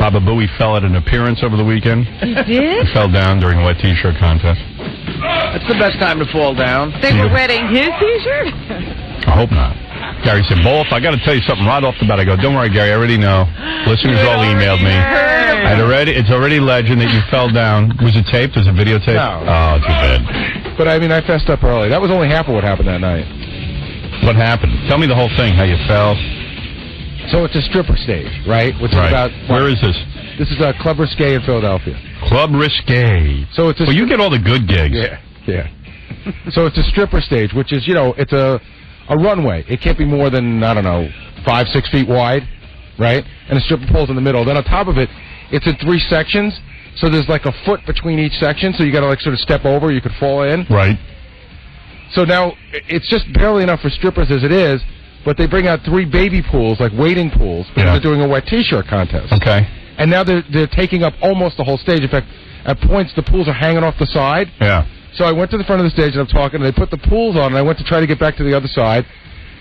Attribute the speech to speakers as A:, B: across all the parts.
A: Baba Booey fell at an appearance over the weekend.
B: He did?
A: He fell down during a wet T-shirt contest.
C: That's the best time to fall down.
B: They were wetting his T-shirt?
A: I hope not. Gary said, Bolf, I got to tell you something right off the bat. I go, don't worry, Gary, I already know. Listeners all emailed me. It's already legend that you fell down. Was it taped? Was it videotaped?
D: No.
A: Oh, too bad.
D: But, I mean, I fessed up early. That was only half of what happened that night.
A: What happened? Tell me the whole thing, how you fell.
D: So it's a stripper stage, right? Which is about...
A: Where is this?
D: This is Club Risque in Philadelphia.
A: Club Risque.
D: So it's
A: well, you get all the good gigs.
D: Yeah. So it's a stripper stage, which is, it's a runway. It can't be more than, 5, 6 feet wide, right? And a stripper pole's in the middle. Then on top of it, it's in 3 sections. So there's like a foot between each section, so you got to sort of step over. You could fall in.
A: Right.
D: So now it's just barely enough for strippers as it is, but they bring out 3 baby pools, like wading pools, because they're doing a wet T-shirt contest.
A: Okay.
D: And now they're taking up almost the whole stage. In fact, at points the pools are hanging off the side.
A: Yeah.
D: So I went to the front of the stage and I'm talking, and they put the pools on, and I went to try to get back to the other side.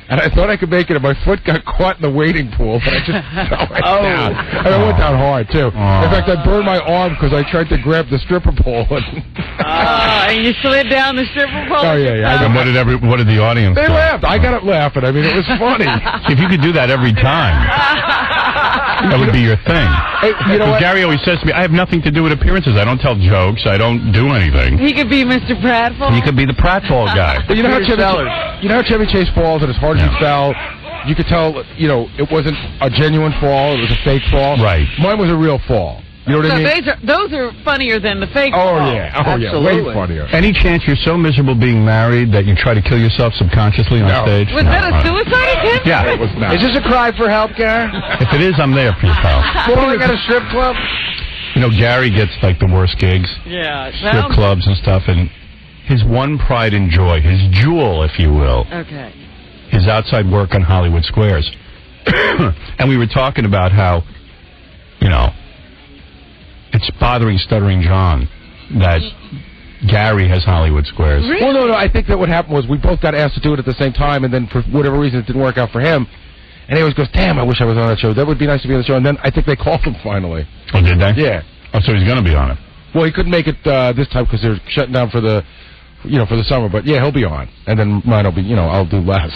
D: And I thought I could make it, and my foot got caught in the wading pool, but I just fell right down. And I went down hard, too. In fact, I burned my arm because I tried to grab the stripper pole.
B: And you slid down the stripper pole?
D: Oh, yeah.
A: And what did the audience
D: They
A: do?
D: laughed. I got it laughing. I mean, it was funny.
A: If you could do that every time, that would be your thing.
D: Hey, you know what?
A: Gary always says to me, I have nothing to do with appearances. I don't tell jokes. I don't do anything.
B: He could be Mr. Pratfall.
A: He could be the pratfall guy.
D: But you know how Chevy Chase falls, and as hard as he fell, you could tell, it wasn't a genuine fall. It was a fake fall.
A: Right.
D: Mine was a real fall. You know what I mean?
B: Those are funnier than the fake
D: Oh,
B: fall.
D: yeah.
B: Absolutely.
D: Way funnier.
A: Any chance you're so miserable being married that you try to kill yourself subconsciously on stage?
B: Was that a suicide attempt?
A: Yeah.
D: It was not.
C: Is this a cry for help, Gary?
A: If it is, I'm there for you, pal.
C: Falling at a strip club?
A: Gary gets, like, the worst gigs.
B: Yeah.
A: Strip clubs and stuff, and his one pride and joy, his jewel, if you will,
B: Okay.
A: his outside work on Hollywood Squares. And we were talking about how, it's bothering Stuttering John that Gary has Hollywood Squares.
B: Really?
D: Well, no. I think that what happened was we both got asked to do it at the same time, and then for whatever reason it didn't work out for him. And he always goes, damn, I wish I was on that show. That would be nice to be on the show. And then I think they called him finally.
A: Oh, did they?
D: Yeah.
A: Oh, so he's going to be on it.
D: Well, he couldn't make it this time because they're shutting down for the summer. But, yeah, he'll be on. And then mine will be, I'll do less.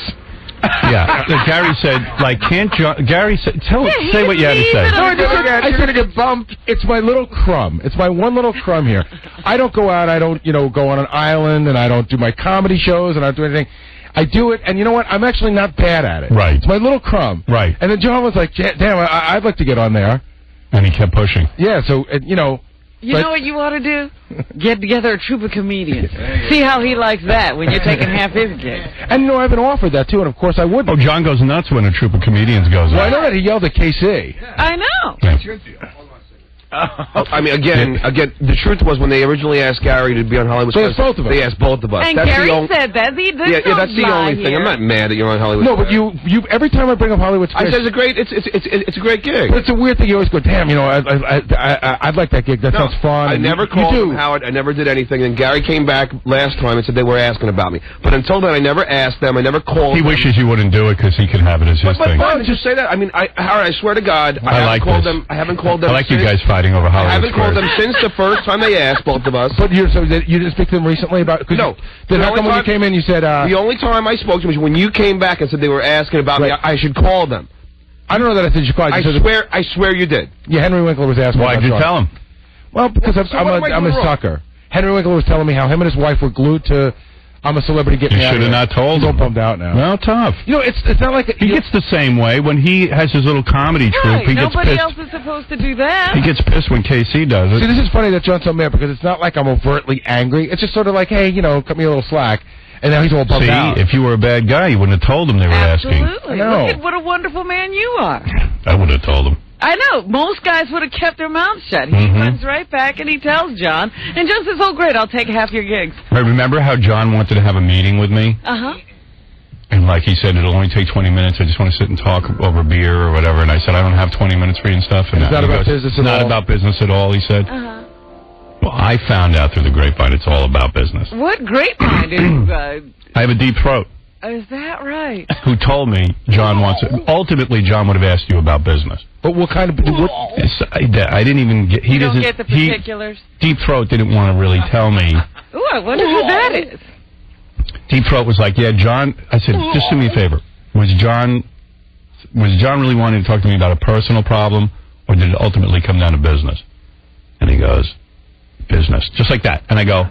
A: Yeah. Gary said, can't John... Gary said... Say what you had to say.
D: No, you're going to get bumped. It's my little crumb. It's my one little crumb here. I don't go out. I don't, go on an island, and I don't do my comedy shows, and I don't do anything. I do it, and you know what? I'm actually not bad at it.
A: Right.
D: It's my little crumb.
A: Right.
D: And then John was like, damn, I'd like to get on there.
A: And he kept pushing.
D: Yeah, so,
B: You know what you ought to do? Get together a troupe of comedians. See how he likes that when you're taking half his gig.
D: And, I've been offered that, too, and of course I wouldn't.
A: Oh, John goes nuts when a troupe of comedians goes
D: Well, I know that he yelled at KC.
B: I know.
A: Yeah.
E: I mean, again, the truth was when they originally asked Gary to be on Hollywood
D: So
E: Squares,
D: it's both of us.
E: they asked both of us.
B: And
E: that's
B: Gary
E: the
B: said that.
E: that's the only thing. I'm not mad that you're on Hollywood
D: No,
E: Squares.
D: but you every time I bring up Hollywood Squares...
E: I said it's a great gig.
D: But it's a weird thing. You always go, damn, I'd like that gig. That sounds fun.
E: I never called him, Howard. I never did anything. And Gary came back last time and said they were asking about me. But until then, I never asked them. I never called
A: He
E: them.
A: wishes you wouldn't do it because he can have it as his thing.
E: But just say that. I mean, Howard, I swear to God, I haven't called them. I haven't called them.
A: I like you guys fighting over Hollywood
E: I haven't
A: Squares.
E: called them since the first time they asked, both of us.
D: But you didn't speak to them recently about...
E: No.
D: Then how come when you came in you said...
E: the only time I spoke to them was when you came back and said they were asking about me. I should call them.
D: I don't know that I said you called.
E: I swear you did.
D: Yeah, Henry Winkler was asking.
A: Why'd you tell him?
D: Well, because I'm a sucker. Henry Winkler was telling me how him and his wife were glued to... I'm a celebrity, get me out of here.
A: You should have not told him.
D: He's all bummed out now.
A: Well, tough.
D: It's not like...
A: He gets the same way. When he has his little comedy troupe, he gets
B: Nobody
A: pissed.
B: else is supposed to do that.
A: He gets pissed when KC does it.
D: See, this is funny that John's so mad because it's not like I'm overtly angry. It's just sort of like, hey, cut me a little slack. And now he's all bummed out.
A: See, if you were a bad guy, you wouldn't have told him they were asking.
B: Absolutely.
D: I know.
B: Look at what a wonderful man you are.
A: I would have told him.
B: I know. Most guys would have kept their mouths shut. He runs right back and he tells John. And John says, oh, great, I'll take half your gigs.
A: Right, remember how John wanted to have a meeting with me?
B: Uh-huh.
A: And like he said, it'll only take 20 minutes. I just want to sit and talk over beer or whatever. And I said, I don't have 20 minutes for you and stuff. And
D: it's not about business at all?
A: Not about business at all, he said.
B: Uh-huh.
A: Well, I found out through the grapevine it's all about business.
B: What grapevine did you
A: I have a deep throat.
B: Is that right?
A: who told me John wants it. Ultimately, John would have asked you about business.
D: But what kind of...
A: I didn't even get...
B: You don't get the particulars?
A: Deep Throat didn't want to really tell me.
B: Ooh, I wonder who that is.
A: Deep Throat was like, yeah, John... I said, just do me a favor. Was John really wanting to talk to me about a personal problem, or did it ultimately come down to business? And he goes, business. Just like that. And I go,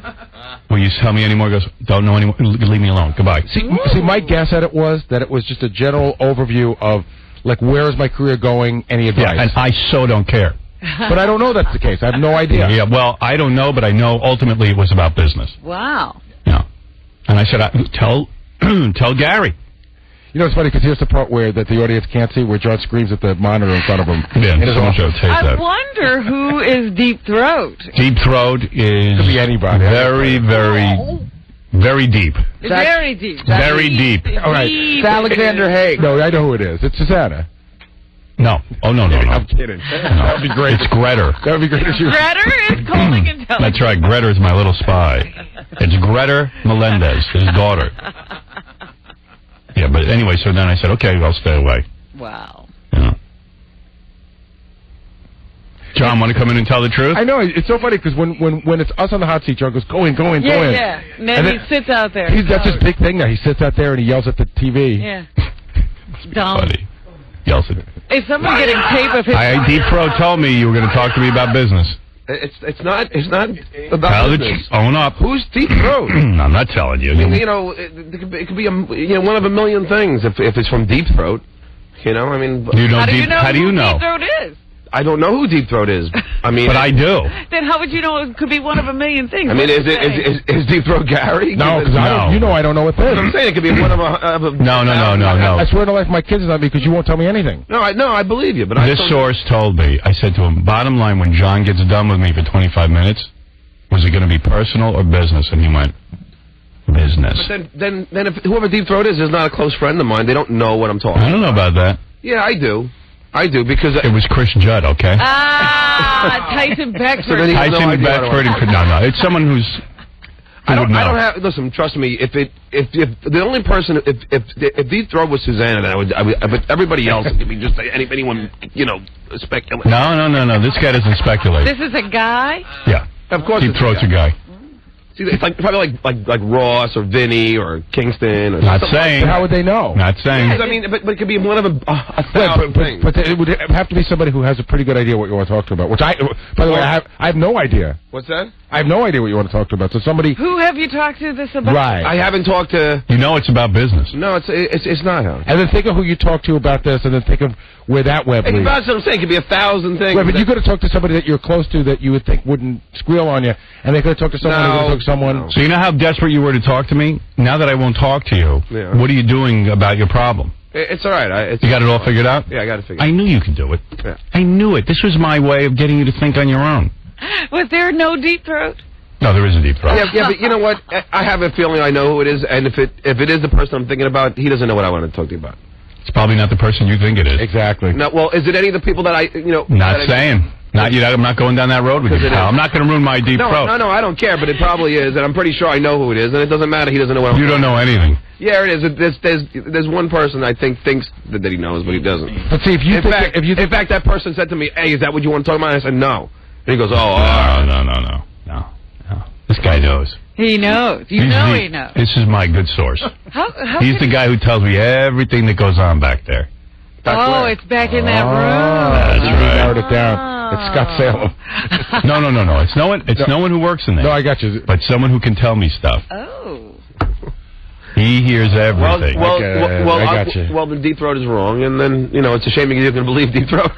A: will you tell me anymore? He goes, don't know anymore. Leave me alone. Goodbye.
D: See, my guess at it was that it was just a general overview of, like, where is my career going, any advice?
A: Yeah, and I so don't care.
D: But I don't know that's the case. I have no idea.
A: Yeah, well, I don't know, but I know ultimately it was about business.
B: Wow.
A: Yeah. And I said, tell Gary.
D: You know, it's funny, because here's the part where that the audience can't see, where John screams at the monitor in front of him.
A: Yeah, someone should tape
B: I
A: that.
B: wonder who is Deep Throat.
A: Deep Throat is...
D: Could be anybody.
A: Very, very, very deep.
B: Very deep.
A: Very deep.
D: All right.
B: Deep.
C: It's Alexander Haig.
D: No, I know who it is. It's Susanna.
A: No. Oh, no.
D: I'm kidding. That would be great.
A: It's Gretter.
D: That would be great if you...
B: Gretter is calling intelligence.
A: That's right. Gretter is my little spy. It's Gretter Melendez, his daughter. Yeah, but anyway, so then I said, okay, I'll stay away.
B: Wow.
A: Yeah. John, want to come in and tell the truth?
D: I know. It's so funny, because when it's us on the hot seat, John goes, go in.
B: Yeah. And then he sits out there.
D: That's his big thing now. He sits out there and he yells at the TV.
B: Yeah.
A: Funny. Yells at
B: Is someone getting tape of his...
A: Deep Throat told me you were going to talk to me about business.
E: It's not about
A: Tell the
E: business.
A: own up.
E: Who's Deep Throat?
A: I'm not telling you.
E: I mean, you know, it could be one of a million things if it's from Deep Throat. You know, I mean,
A: How
B: do you know
A: How do you
B: who
A: know?
B: Deep Throat is?
E: I don't know who Deep Throat is. I mean,
A: but I do.
B: Then how would you know it could be one of a million things?
E: I mean, is Deep Throat Gary?
D: No, because I don't know what this is.
E: I'm saying it could be one of a
A: No.
D: I swear to life, my kids is on me because you won't tell me anything.
E: No, I believe you, but
A: this source told me. I said to him, bottom line, when John gets done with me for 25 minutes, was it going to be personal or business? And he went, business.
E: But then if whoever Deep Throat is not a close friend of mine, they don't know what I'm talking about.
A: I don't know about that.
E: Yeah, I do. Because...
A: It was Chris Judd, okay?
B: Tyson Beckford.
A: Tyson Beckford. No. It's someone who's...
E: I don't have... Listen, trust me, if the only person... If Deep Throat was Susanna, then I would but everybody else, it could be just anyone, speculate.
A: No. This guy doesn't speculate.
B: This is a guy?
A: Yeah.
E: Of course
A: Deep Throat's a guy.
E: See, it's probably like Ross or Vinny or Kingston or
A: not saying.
D: How would they know?
A: Not saying.
E: I mean, but it could be one of a thousand things.
D: But it would have to be somebody who has a pretty good idea what you want to talk to about. Which by the way, I have no idea.
E: What's that?
D: I have no idea what you want to talk to about. So somebody.
B: Who have you talked to this about?
D: Right.
E: I haven't talked to.
A: It's about business.
E: No, it's not.
D: And then think of who you talk to about this, and then think of where that web leads.
E: That's what I'm saying. It could be 1,000 things.
D: Right, but you could have talked to somebody that you're close to that you would think wouldn't squeal on you, and they could have talked to someone who would talk to someone.
A: So you know how desperate you were to talk to me? Now that I won't talk to you, what are you doing about your problem?
E: It's all right.
A: You got it all figured out?
E: Yeah, I got it figured out.
A: I knew you could do it.
E: Yeah.
A: I knew it. This was my way of getting you to think on your own.
B: Was there no Deep Throat?
A: No, there is a Deep Throat.
E: Yeah, but you know what? I have a feeling I know who it is, and if it is the person I'm thinking about, he doesn't know what I want to talk to you about.
A: It's probably not the person you think it is.
D: Exactly.
E: No, well, is it any of the people that
A: Not saying. I'm not going down that road with you, pal. I'm not going to ruin my Deep Throat.
E: No, I don't care, but it probably is, and I'm pretty sure I know who it is, and it doesn't matter. He doesn't know what I'm
A: You don't know anything.
E: Yeah, it is. There's one person I think thinks that he knows, but he doesn't.
D: But see, in
E: fact, that person said to me, "Hey, is that what you want to talk about?" And I said, "No." And he goes, "Oh,
A: no. This guy knows.
B: He knows. He knows.
A: This is my good source. He's the guy who tells me everything that goes on back there.
B: It's back in that room.
A: That's right.
D: Narrowed it down. It's Scott Salem.
A: No. It's no one who works in there.
D: No, I got you.
A: But someone who can tell me stuff.
B: Oh.
A: He hears everything.
D: I got you.
E: Well, the Deep Throat is wrong, and then it's a shame you're going to believe Deep Throat.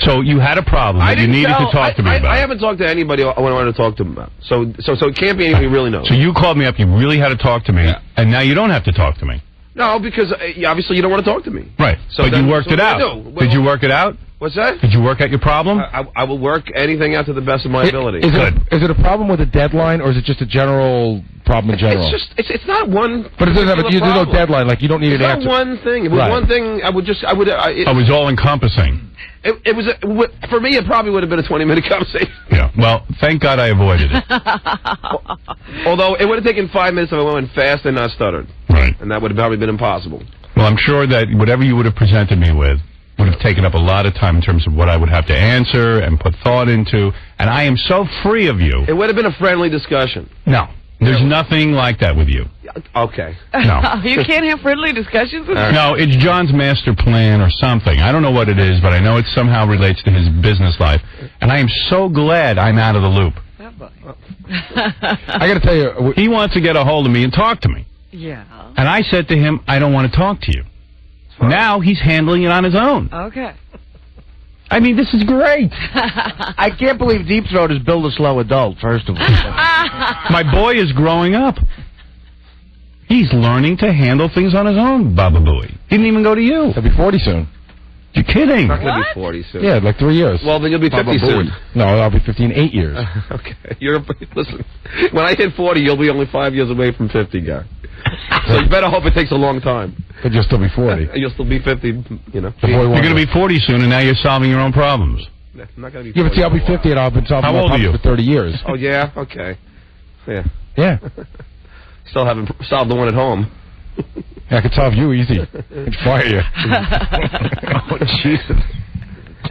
A: So you had a problem that you needed to talk to me about.
E: I haven't talked to anybody I wanted to talk to him about. So it can't be anything you really know.
A: So you called me up. You really had to talk to me, and now you don't have to talk to me.
E: No, because obviously you don't want to talk to me.
A: Right.
E: So
A: but you worked it out. Did you work it out?
E: What's that?
A: Did you work out your problem?
E: I will work anything out to the best of my ability.
D: Is it a problem with a deadline, or is it just a general problem in general?
E: It's not one.
D: But there's no deadline. Like you don't need an answer.
E: It's not one thing. If it was one thing, I would.
A: It was all encompassing.
E: It was for me. It probably would have been a 20-minute conversation.
A: Yeah. Well, thank God I avoided it.
E: Although it would have taken 5 minutes if I went fast and not stuttered.
A: Right.
E: And that would have probably been impossible.
A: Well, I'm sure that whatever you would have presented me with would have taken up a lot of time in terms of what I would have to answer and put thought into. And I am so free of you.
E: It would have been a friendly discussion.
A: No. There's nothing like that with you.
E: Okay.
A: No.
B: You can't have friendly discussions with him?
A: No, it's John's master plan or something. I don't know what it is, but I know it somehow relates to his business life. And I am so glad I'm out of the loop.
D: I got to tell you,
A: he wants to get a hold of me and talk to me.
B: Yeah.
A: And I said to him, I don't want to talk to you. Now he's handling it on his own.
B: Okay.
A: I mean, this is great.
C: I can't believe Deep Throat is Build a Slow Adult, first of all.
A: My boy is growing up. He's learning to handle things on his own, Baba Booey. Didn't even go to you.
D: He'll be 40 soon.
A: You're kidding.
E: I'm not going to be 40 soon.
D: Yeah, like 3 years.
E: Well, then you'll be 50 soon.
D: No, I'll be 50 in 8 years.
E: Okay. Listen, when I hit 40, you'll be only 5 years away from 50, guy. So you better hope it takes a long time.
D: But you'll still be 40.
E: You'll still be 50, you know.
A: You're going to be 40 soon, and now you're solving your own problems.
E: I'm not going to be 40.
D: Yeah, but see, I'll be 50, and I've been solving my problems for 30 years.
E: Oh, yeah? Okay. Yeah.
D: Yeah.
E: Still haven't solved the one at home.
D: I could solve you easy. I'd fire you.
C: Oh, Jesus.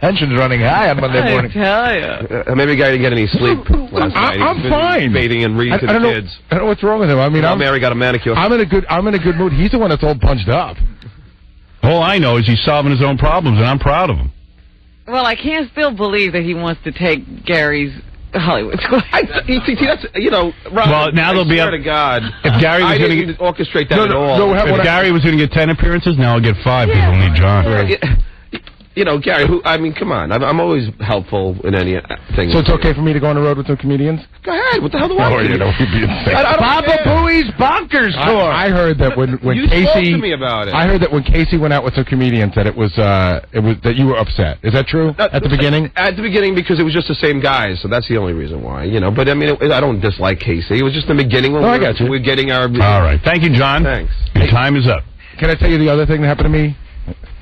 C: Tension's running high on Monday morning.
B: I tell you.
E: Maybe the guy didn't get any sleep last night.
D: I'm fine.
E: Bathing and reading to the kids.
D: I don't know what's wrong with him. I mean,
E: Mary got a manicure.
D: I'm in a good mood. He's the one that's all punched up.
A: All I know is he's solving his own problems, and I'm proud of him.
B: Well, I can't still believe that he wants to take Gary's Hollywood Square.
E: See, that's, you know, Rob,
A: well, now there'll be
E: swear to God,
A: if Gary was going to
E: orchestrate that at all.
D: No,
A: if Gary was going to get 10 appearances, now I'll get 5 because we'll need John.
E: You know, Gary, I mean, come on. I'm always helpful in any thing.
D: So it's okay for me to go on the road with some comedians?
E: Go ahead. What the hell do I do?
D: You know, he'd be insane.
C: Baba Booey's Bonkers Tour.
D: I heard that when
E: you
D: Casey
E: spoke to me about it.
D: I heard that when Casey went out with some comedians that it was that you were upset. Is that true? At the beginning?
E: At the beginning, because it was just the same guys, so that's the only reason why. You know, but I mean, I don't dislike Casey. It was just the beginning when
D: I got you.
E: we're getting our.
A: All right, thank you, John.
E: Thanks.
A: Your time is up.
D: Can I tell you the other thing that happened to me?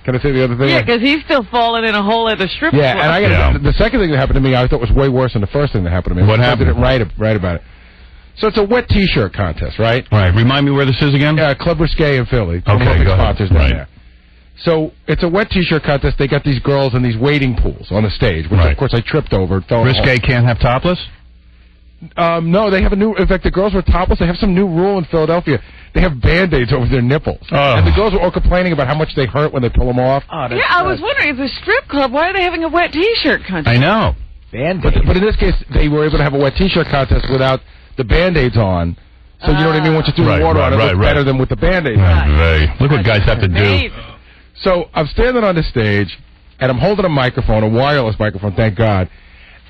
D: Can I say the other thing?
B: Yeah, because he's still falling in a hole at the strip
D: Yeah,
B: club.
D: and I got the second thing that happened to me, I thought was way worse than the first thing that happened to me.
A: What happened?
D: I didn't write about it. So it's a wet T-shirt contest, right?
A: All right, remind me where this is again?
D: Yeah, Club Risque in Philly.
A: Okay, go ahead.
D: Sponsors down there. So it's a wet T-shirt contest. They got these girls in these wading pools on the stage, which of course I tripped over.
A: Risque can't have topless?
D: No, they have a new. In fact, the girls were topless. They have some new rule in Philadelphia. They have Band-Aids over their nipples, and the girls were all complaining about how much they hurt when they pull them off.
B: Yeah, I was wondering, it's a strip club. Why are they having a wet T-shirt contest?
A: I know.
C: Band-Aids.
D: But in this case, they were able to have a wet T-shirt contest without the Band-Aids on. So you know what I mean? Once you threw the water on, it looked better than with the Band-Aids on.
A: Look what guys have to do.
D: So I'm standing on the stage, and I'm holding a microphone, a wireless microphone, thank God.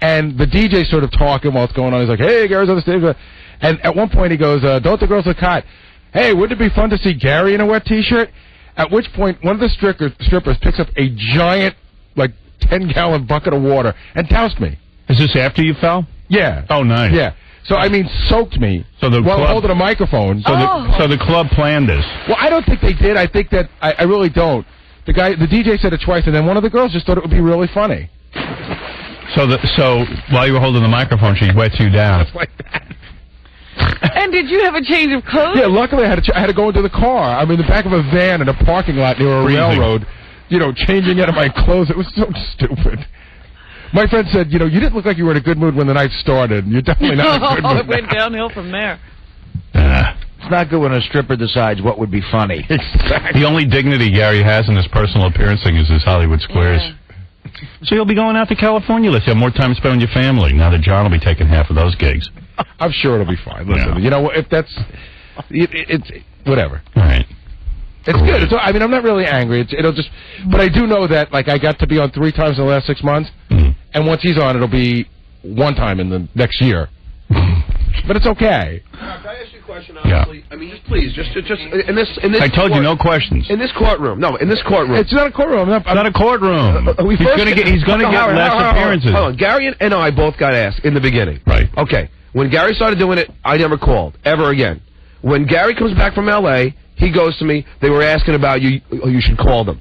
D: And the DJ's sort of talking while it's going on. He's like, hey, Gary's on the stage. And at one point he goes, don't the girls look hot? Hey, wouldn't it be fun to see Gary in a wet T-shirt? At which point, one of the strippers picks up a giant, like, 10-gallon bucket of water and doused me.
A: Is this after you fell?
D: Yeah.
A: Oh, nice.
D: Yeah. So, I mean, soaked me while holding a microphone.
A: So the club planned this.
D: Well, I don't think they did. I think that, I really don't. The DJ said it twice, and then one of the girls just thought it would be really funny.
A: So while you were holding the microphone, she wets you down.
D: Just like that.
B: And did you have a change of clothes?
D: Yeah, luckily I had to go into the car. I'm in the back of a van in a parking lot near a railroad, you know, changing out of my clothes. It was so stupid. My friend said, you know, you didn't look like you were in a good mood when the night started. You're definitely not in a good mood.
B: It went downhill from there.
C: It's not good when a stripper decides what would be funny.
D: Exactly.
A: The only dignity Gary has in his personal appearance thing is his Hollywood Squares.
B: Yeah.
A: So you'll be going out to California. Let's have more time to spend with your family. Now that John will be taking half of those gigs.
D: I'm sure it'll be fine. Listen, you know, if that's... It's whatever.
A: All right.
D: It's good. I mean, I'm not really angry. It'll just... But I do know that, like, I got to be on 3 times in the last 6 months. And once he's on, it'll be 1 time in the next year. But it's okay.
E: Can I ask you a question, honestly? I mean, just in this
A: I told you no questions.
E: In this courtroom. No, in this courtroom.
D: It's not a courtroom.
A: It's not a courtroom. He's going to get less appearances.
E: Hold on. Gary and I both got asked in the beginning.
A: Right.
E: Okay. When Gary started doing it, I never called. Ever again. When Gary comes back from L.A., he goes to me, they were asking about you, you should call them.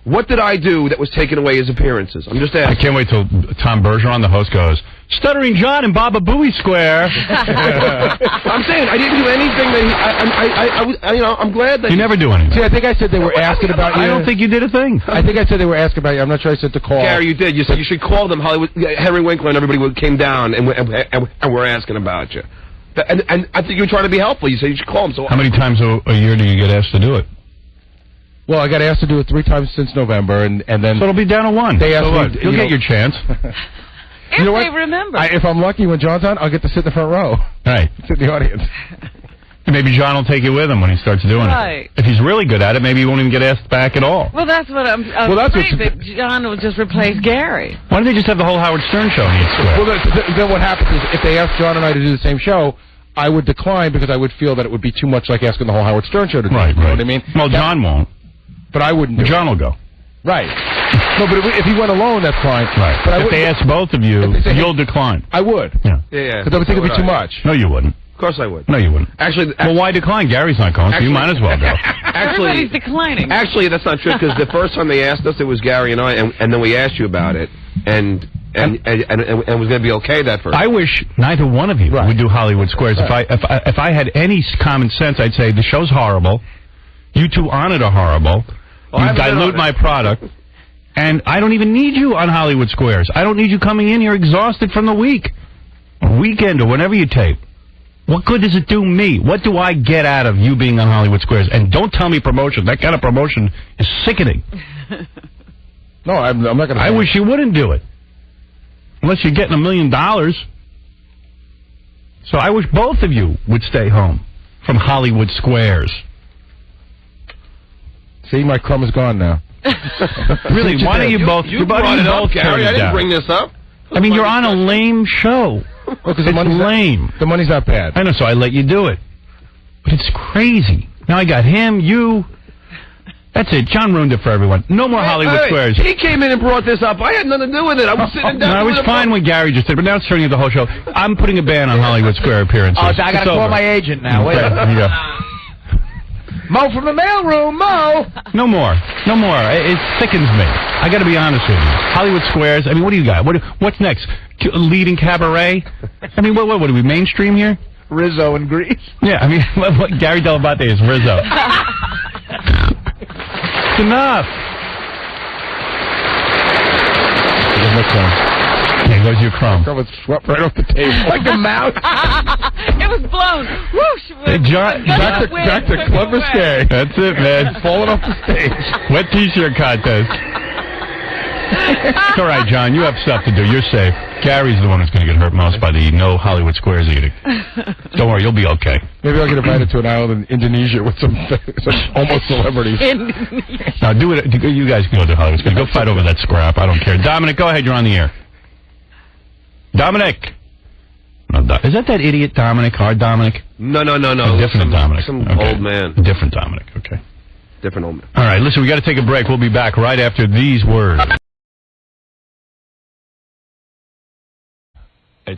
E: What did I do that was taking away his appearances? I'm just asking.
A: I can't wait till Tom Bergeron, the host, goes, Stuttering John and Baba Booey Square.
E: I'm saying I didn't do anything that I'm glad that
A: you never do anything.
D: See, I think I said they were asking about you.
A: I don't think you did a thing.
D: I think I said they were asking about you. I'm not sure I said to call.
E: Gary, you did. You said you should call them. Hollywood, Henry Winkler and everybody came down and we're asking about you. And I think you were trying to be helpful. You said you should call them. So
A: how many times a year do you get asked to do it?
D: Well, I got asked to do it 3 times since November, and then...
A: So it'll be down to 1.
D: They asked me...
A: You'll get your chance.
B: If they remember.
D: If I'm lucky when John's on, I'll get to sit in the front row.
A: Right.
D: Sit in the audience.
A: Maybe John will take you with him when he starts doing it. If he's really good at it, maybe he won't even get asked back at all.
B: Well, that's what I'm afraid that John will just replace Gary.
A: Why don't they just have the whole Howard Stern show in each square?
D: Well, then what happens is if they ask John and I to do the same show, I would decline because I would feel that it would be too much like asking the whole Howard Stern show to do it. You know what I mean?
A: Well, John won't.
D: But I wouldn't do
A: John will go.
D: Right. No, but if he went alone, that's fine.
A: Right.
D: But
A: if they ask both of you, you'll decline.
D: I would.
A: Yeah.
D: Because I would think it would be too much.
A: No, you wouldn't.
E: Of course I would.
A: No, you wouldn't.
E: Actually,
A: well, why decline? Gary's not going, so you might as well go.
B: Everybody's declining.
E: Actually, that's not true, because the first time they asked us, it was Gary and I, and then we asked you about it, and it was going to be okay that first.
A: I wish neither one of you would do Hollywood Squares.
E: Right.
A: If I had any common sense, I'd say the show's horrible. You two on it are horrible. You dilute my product. And I don't even need you on Hollywood Squares. I don't need you coming in here exhausted from the week. Or weekend or whenever you tape. What good does it do me? What do I get out of you being on Hollywood Squares? And don't tell me promotion. That kind of promotion is sickening.
D: No, I'm not going to...
A: I wish you wouldn't do it. Unless you're getting $1 million. So I wish both of you would stay home from Hollywood Squares.
D: See, my crumb is gone now.
A: Really, why don't you both...
E: You brought it up, Gary. I didn't bring this up.
A: I mean, you're on a lame show.
D: Because
A: it's lame.
D: The money's not bad.
A: I know, so I let you do it. But it's crazy. Now I got him, you... That's it. John ruined it for everyone. No more Hollywood Squares.
E: He came in and brought this up. I had nothing to do with it. I was sitting down.
A: I was fine when Gary just did, but now it's turning into the whole show. I'm putting a ban on Hollywood Square appearances.
C: Oh, I got to call my agent now. Wait.
A: Here you go.
C: Mo from the mailroom, Mo!
A: No more. No more. It sickens me. I got to be honest with you. Hollywood Squares, I mean, what do you got? What's next? Leading cabaret? I mean, what are we, mainstream here?
C: Rizzo and Grease.
A: Yeah, I mean, Gary Dell'Abate is Rizzo. It's enough. There goes your crumb.
D: Crumb was swept right off the table.
C: Like a mouse.
B: It was blown. Whoosh.
D: Dr. Clever Skay.
A: That's it, man.
D: Falling off the stage.
A: Wet t-shirt contest. It's all right, John. You have stuff to do. You're safe. Gary's the one who's going to get hurt most by the no Hollywood Squares eating. Don't worry, you'll be okay.
D: Maybe I'll get invited to an island in Indonesia with some almost celebrities.
A: Now, do it. You guys can go to Hollywood Squares. Go fight over that scrap. I don't care. Dominic, go ahead. You're on the air. Dominic. No, is that idiot Dominic? Our Dominic?
E: No.
A: A different Dominic.
E: Some old man.
A: A different Dominic. Okay.
E: Different old man.
A: All right, listen, we got to take a break. We'll be back right after these words.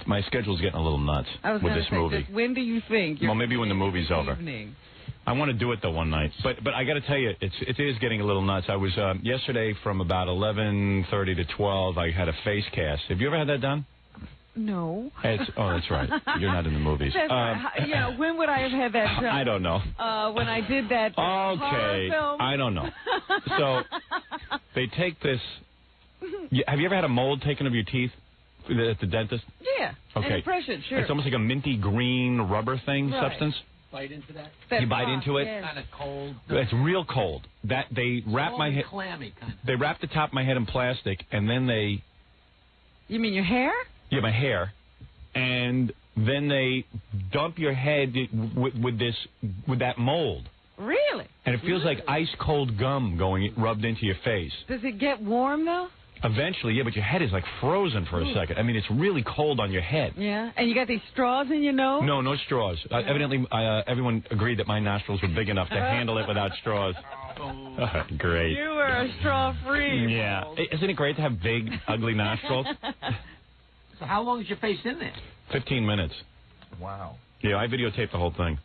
A: My schedule's getting a little nuts with this movie.
B: When do you think?
A: Well, maybe when the movie's over. I want to do it though one night, but I got to tell you, it is getting a little nuts. I was yesterday from about 11:30 to 12. I had a face cast. Have you ever had that done?
B: No.
A: That's right. You're not in the movies.
B: Yeah. When would I have had that done?
A: I don't know.
B: When I did that horror film?
A: I don't know. So they take this. Have you ever had a mold taken of your teeth? At the dentist?
B: Yeah.
A: Okay.
B: An impression, sure.
A: It's almost like a minty green rubber thing, substance.
C: Bite into that?
A: You bite into it?
C: Kind of cold.
A: It's real cold. That they wrap my head.
C: Clammy kind of.
A: They wrap the top of my head in plastic, and then they.
B: You mean your hair?
A: Yeah, my hair, and then they dump your head with that mold.
B: Really?
A: And it feels like ice cold gum rubbed into your face.
B: Does it get warm though?
A: Eventually, yeah, but your head is like frozen for a second. I mean, it's really cold on your head.
B: Yeah, and you got these straws in your nose?
A: No straws. Evidently, everyone agreed that my nostrils were big enough to handle it without straws. Great.
B: You were a straw-free.
A: Yeah. Isn't it great to have big, ugly nostrils?
C: So how long is your face in there?
A: 15 minutes.
C: Wow.
A: Yeah, I videotaped the whole thing.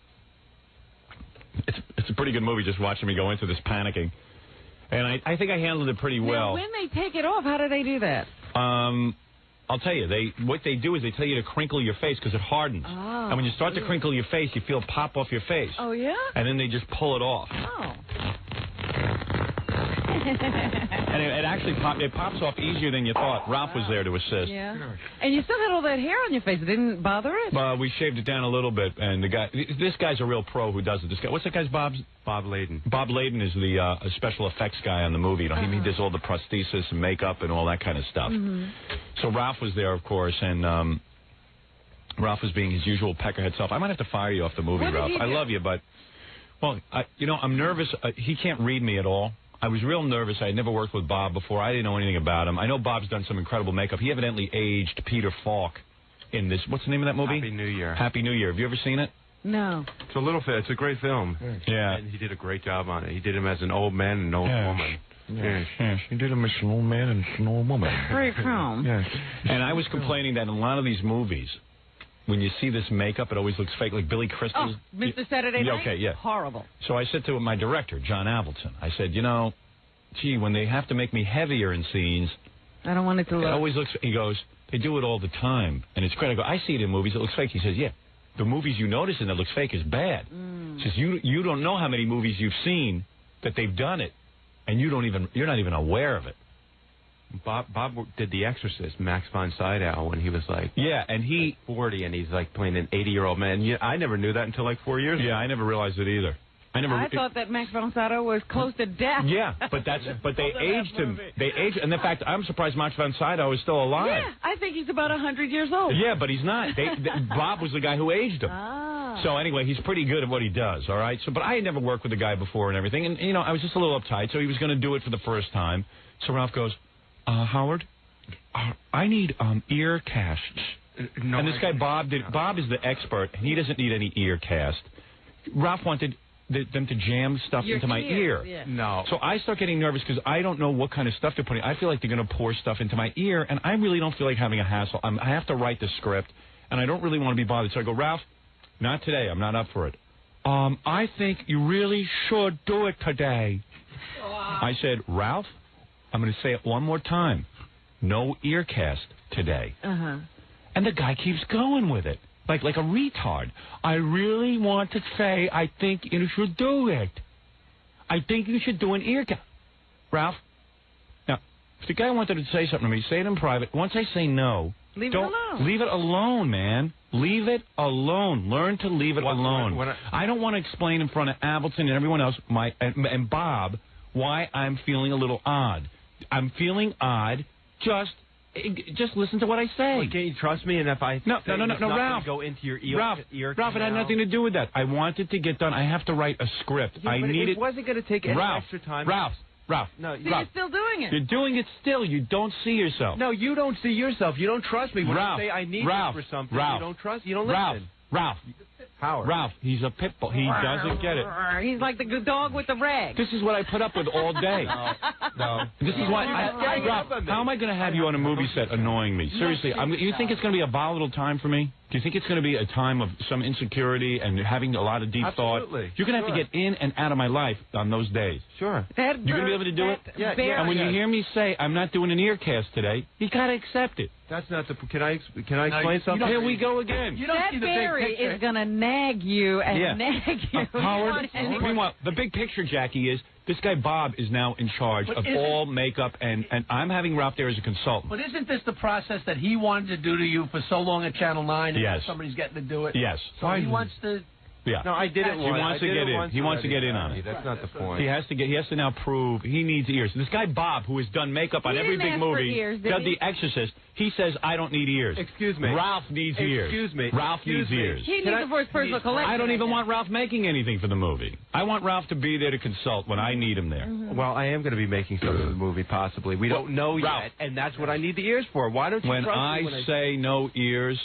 A: It's a pretty good movie just watching me go into this panicking. And I think I handled it pretty well.
B: Now, when they take it off, how do they do that?
A: I'll tell you, what they do is they tell you to crinkle your face because it hardens.
B: Oh.
A: And when you start to crinkle your face, you feel it pop off your face.
B: Oh, yeah?
A: And then they just pull it off.
B: Oh.
A: And it actually pops off easier than you thought. Ralph was there to assist.
B: Yeah. And you still had all that hair on your face. It didn't bother it?
A: We shaved it down a little bit, and this guy's a real pro who does it. This guy, what's that guy's Bob Layden. Bob Layden is the special effects guy on the movie. You know, he does all the prosthesis and makeup and all that kind of stuff. So Ralph was there, of course, and Ralph was being his usual peckerhead self. I might have to fire you off the movie, Ralph. I love you, but I'm nervous. He can't read me at all. I was real nervous. I had never worked with Bob before. I didn't know anything about him. I know Bob's done some incredible makeup. He evidently aged Peter Falk in this. What's the name of that movie?
F: Happy New Year.
A: Happy New Year. Have you ever seen it?
B: No.
F: It's a little it's a great film.
A: Yeah.
F: And he did a great job on it. He did him as an old man and an old woman.
C: Yes, he did him as an old man and an old woman.
B: Very calm.
C: Yes.
A: And I was complaining that in a lot of these movies, when you see this makeup, it always looks fake, like Billy Crystal.
B: Oh, Mr. Saturday Night?
A: Okay, yeah.
B: Horrible.
A: So I said to my director, John Avildsen, I said, gee, when they have to make me heavier in scenes,
B: I don't want it to look.
A: It always looks. He goes, they do it all the time, and it's great. I go, I see it in movies. It looks fake. He says, yeah, the movies you notice in that looks fake is bad. He says you don't know how many movies you've seen that they've done it, and you're not even aware of it.
F: Bob did The Exorcist, Max von Sydow, when he was like 40, and he's like playing an 80-year-old man. I never knew that until like 4 years ago.
A: Yeah, I never realized it either.
B: I thought that Max von Sydow was close to death.
A: Yeah, but they aged him. They aged, and in fact, I'm surprised Max von Sydow is still alive.
B: Yeah, I think he's about 100 years old.
A: Yeah, but he's not. Bob was the guy who aged him.
B: Ah.
A: So anyway, he's pretty good at what he does. All right. So, but I had never worked with the guy before and everything, and I was just a little uptight. So he was going to do it for the first time. So Ralph goes, Howard, I need ear casts.
F: No,
A: and this guy Bob is the expert. He doesn't need any ear cast. Ralph wanted them to jam stuff into my ear.
B: Yeah.
F: No.
A: So I start getting nervous because I don't know what kind of stuff they're putting. I feel like they're going to pour stuff into my ear, and I really don't feel like having a hassle. I have to write the script, and I don't really want to be bothered. So I go, Ralph, not today. I'm not up for it. I think you really should do it today. I said, Ralph, I'm going to say it one more time. No ear cast today. And the guy keeps going with it. Like a retard. I really want to say I think you should do it. I think you should do an ear cast. Ralph, now, if the guy wanted to say something to me, say it in private. Once I say no,
B: leave it alone.
A: Leave it alone, man. Leave it alone. Learn to leave it alone. I don't want to explain in front of Avildsen and everyone else, and Bob, why I'm feeling a little odd. I'm feeling odd. Just listen to what I say.
F: Well, can't you trust me? And if I
A: no, Ralph,
F: go into your ear,
A: Ralph, it had nothing to do with that. I wanted to get done. I have to write a script.
F: Yeah,
A: I need it.
F: Wasn't going to take any extra time.
A: Ralph.
B: No, you're still doing it.
A: You're doing it still. You don't see yourself.
F: No, you don't see yourself. You don't trust me. When I say I need you for something, you don't trust. You don't listen. Ralph, he's a pit bull. He doesn't get it.
B: He's like the dog with the rag.
A: This is what I put up with all day. No. This is why. Ralph, how am I going to have you on a movie set annoying me? Seriously, you think it's going to be a volatile time for me? Do you think it's going to be a time of some insecurity and having a lot of deep thought? You're going to have to get in and out of my life on those days.
F: Sure.
A: You're going to be able to do it?
F: Yeah.
A: And when you hear me say, I'm not doing an ear cast today, you got to accept it.
F: That's not the... Can I explain something?
A: Here we go again.
B: That Barry is going to nag you and nag you.
A: Howard, meanwhile, the big picture, Jackie, is this guy Bob is now in charge of all makeup, and I'm having Ralph there as a consultant.
G: But isn't this the process that he wanted to do to you for so long at Channel 9, and
A: yes.
G: somebody's getting to do it?
A: Yes.
G: So he wants to...
A: Yeah.
F: No, I did it once.
A: He wants to get in. He wants to get in on it.
F: That's not the point.
A: He has to now prove he needs ears. This guy Bob, who has done makeup on every big movie, done The Exorcist, he says, I don't need ears.
F: Excuse me.
A: Ralph needs ears.
F: Excuse me.
A: Ralph needs ears.
B: He needs it for his personal collection.
A: I don't even want Ralph making anything for the movie. I want Ralph to be there to consult when I need him there.
F: Well, I am going to be making something for the movie, possibly. We don't know
A: Ralph,
F: yet, and that's what I need the ears for. Why don't you
A: when
F: trust me
A: when I say no ears,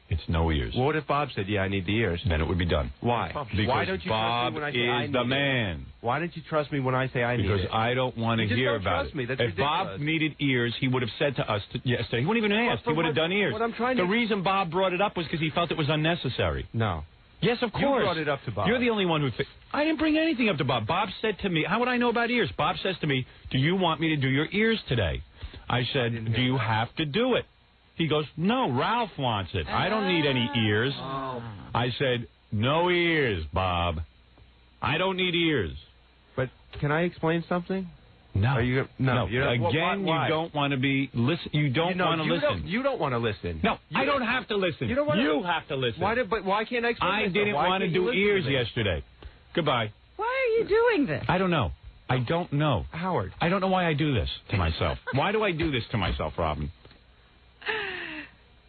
A: it's no ears.
F: Well, what if Bob said, yeah, I need the ears?
A: Then it would be done.
F: Why?
A: Because
F: Why don't you
A: Bob
F: trust me when I say I
A: is
F: need
A: the
F: it?
A: man.
F: Why don't you trust me when I say I need it?
A: Because I don't want to hear about
F: trust me.
A: it.
F: That's
A: If Bob
F: ridiculous.
A: needed ears, he would have said to us yesterday. He wouldn't even ask. He would have done ears.
F: What I'm trying
A: the
F: to...
A: reason Bob brought it up was because he felt it was unnecessary.
F: No. Yes, of course.
C: You brought it up to Bob.
F: You're the only one who... I didn't bring anything up to Bob. Bob said to me, how would I know about ears? Bob says to me, do you want me to do your ears today? I said, do you have to do it? He goes, no, Ralph wants it. I don't need any ears. I said, no ears, Bob. I don't need ears.
C: But can I explain something?
F: No.
C: Are you, no. You don't,
F: Again,
C: why?
F: you don't want to be listen. You don't want to listen.
C: You don't want to listen.
F: No, I don't have to listen.
C: You don't want
F: You have to listen.
C: But why can't I explain
F: I
C: myself?
F: didn't
C: Why
F: want to
C: can't you
F: do
C: listen
F: ears
C: to me?
F: yesterday. Goodbye.
B: Why are you doing this?
F: I don't know. I don't know.
C: Howard.
F: I don't know why I do this to myself. Why do I do this to myself, Robin?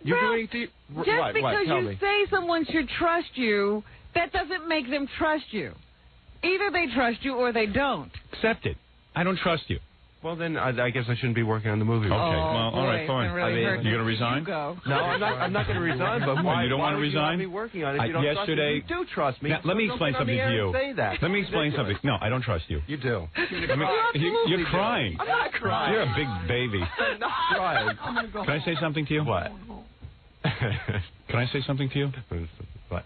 C: You're
B: Ralph,
C: doing it to you.
B: Just because
C: Tell
B: you
C: me.
B: say someone should trust you, that doesn't make them trust you. Either they trust you or they don't.
F: Accept it. I don't trust you.
C: Well, then I guess I shouldn't be working on the movie.
F: Okay.
B: Oh,
F: Well, all right,
B: boy,
F: fine.
B: it's gonna really hurt
F: You going to
B: me.
F: resign?
B: You go.
C: No, I'm not going to resign. But why?
F: You don't
C: why
F: want to
C: would
F: resign?
C: You want me working on it? If you don't
F: Yesterday,
C: trust me. You do trust me.
F: Now, let me
C: Don't
F: explain
C: get on the
F: something
C: air
F: to you.
C: and Say that.
F: Let me explain something. No, I don't trust you.
C: You do.
F: You're crying.
C: I'm not crying.
F: You're a big baby.
C: I'm not crying.
F: Can I say something to you?
C: What?
F: Can I say something to you?
C: What?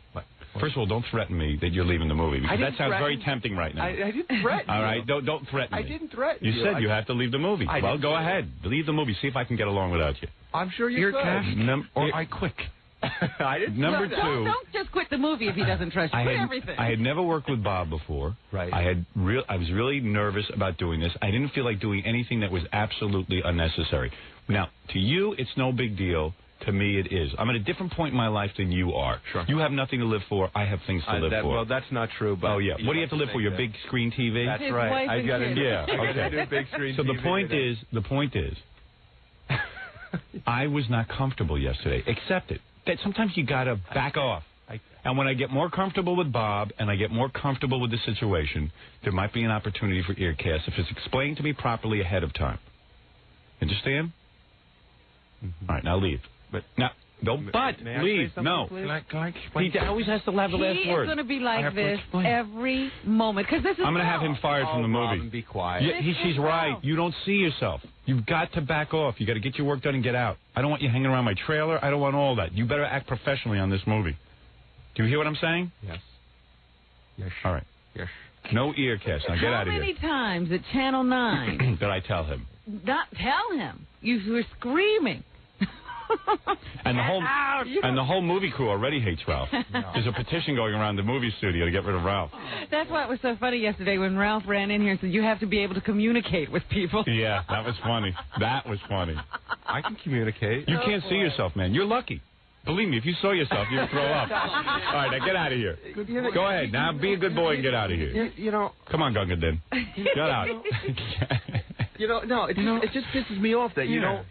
F: First of all, don't threaten me that you're leaving the movie, because that sounds very tempting right now.
C: I didn't threaten you.
F: All right, don't threaten me.
C: I didn't threaten you.
F: You said you have to leave the movie.
C: I
F: Well,
C: didn't
F: go
C: say
F: ahead. Leave the movie. See if I can get along without you.
C: I'm sure you could.
F: Or I quit.
C: I didn't.
F: Number
C: say
F: two.
C: that.
B: Don't just quit the movie if he doesn't trust you. Quit everything.
F: I had never worked with Bob before.
C: Right.
F: I was really nervous about doing this. I didn't feel like doing anything that was absolutely unnecessary. Now, to you, it's no big deal. To me, it is. I'm at a different point in my life than you are.
C: Sure.
F: You have nothing to live for. I have things to live for.
C: Well, that's not true. But
F: Oh, yeah. What do you have to live for? Your big screen TV?
C: That's
B: His
C: right.
B: wife
C: I
B: and
C: got
B: kids.
C: a
F: Yeah, okay.
C: new big screen.
F: So the
C: TV
F: point is, I was not comfortable yesterday. Accept it. That sometimes you got to back off. And when I get more comfortable with Bob and I get more comfortable with the situation, there might be an opportunity for Earcast if it's explained to me properly ahead of time. Understand?
C: Mm-hmm.
F: All right, now leave. But now, don't. But
C: May I
F: leave.
C: say something,
F: No.
C: please?
F: He always has to have the last
B: He
F: word.
B: is going to be
F: I
B: like
F: have to
B: this
F: explain.
B: every moment. Because this is
F: I'm going to have him fired from the movie.
C: Robin, be quiet.
F: Yeah, she's right. You don't see yourself. You've got to back off. You got to get your work done and get out. I don't want you hanging around my trailer. I don't want all that. You better act professionally on this movie. Do you hear what I'm saying?
C: Yes. Yes.
F: All right.
C: Yes.
F: No Earcast. Now get out of
B: How many
F: here.
B: times at Channel 9
F: Did I tell him?
B: not tell him? You were screaming.
F: And the whole
B: Out.
F: and the whole movie crew already hates Ralph. There's a petition going around the movie studio to get rid of Ralph.
B: That's why it was so funny yesterday when Ralph ran in here and said, you have to be able to communicate with people.
F: Yeah, that was funny. That was funny.
C: I can communicate.
F: You can't see yourself, man. You're lucky. Believe me, if you saw yourself, you'd throw up. All right, now get out of here. Go ahead. Now be a good boy and get out of here.
C: You know.
F: Come on, Gungadin. Get out.
C: No. It just pisses me off that you don't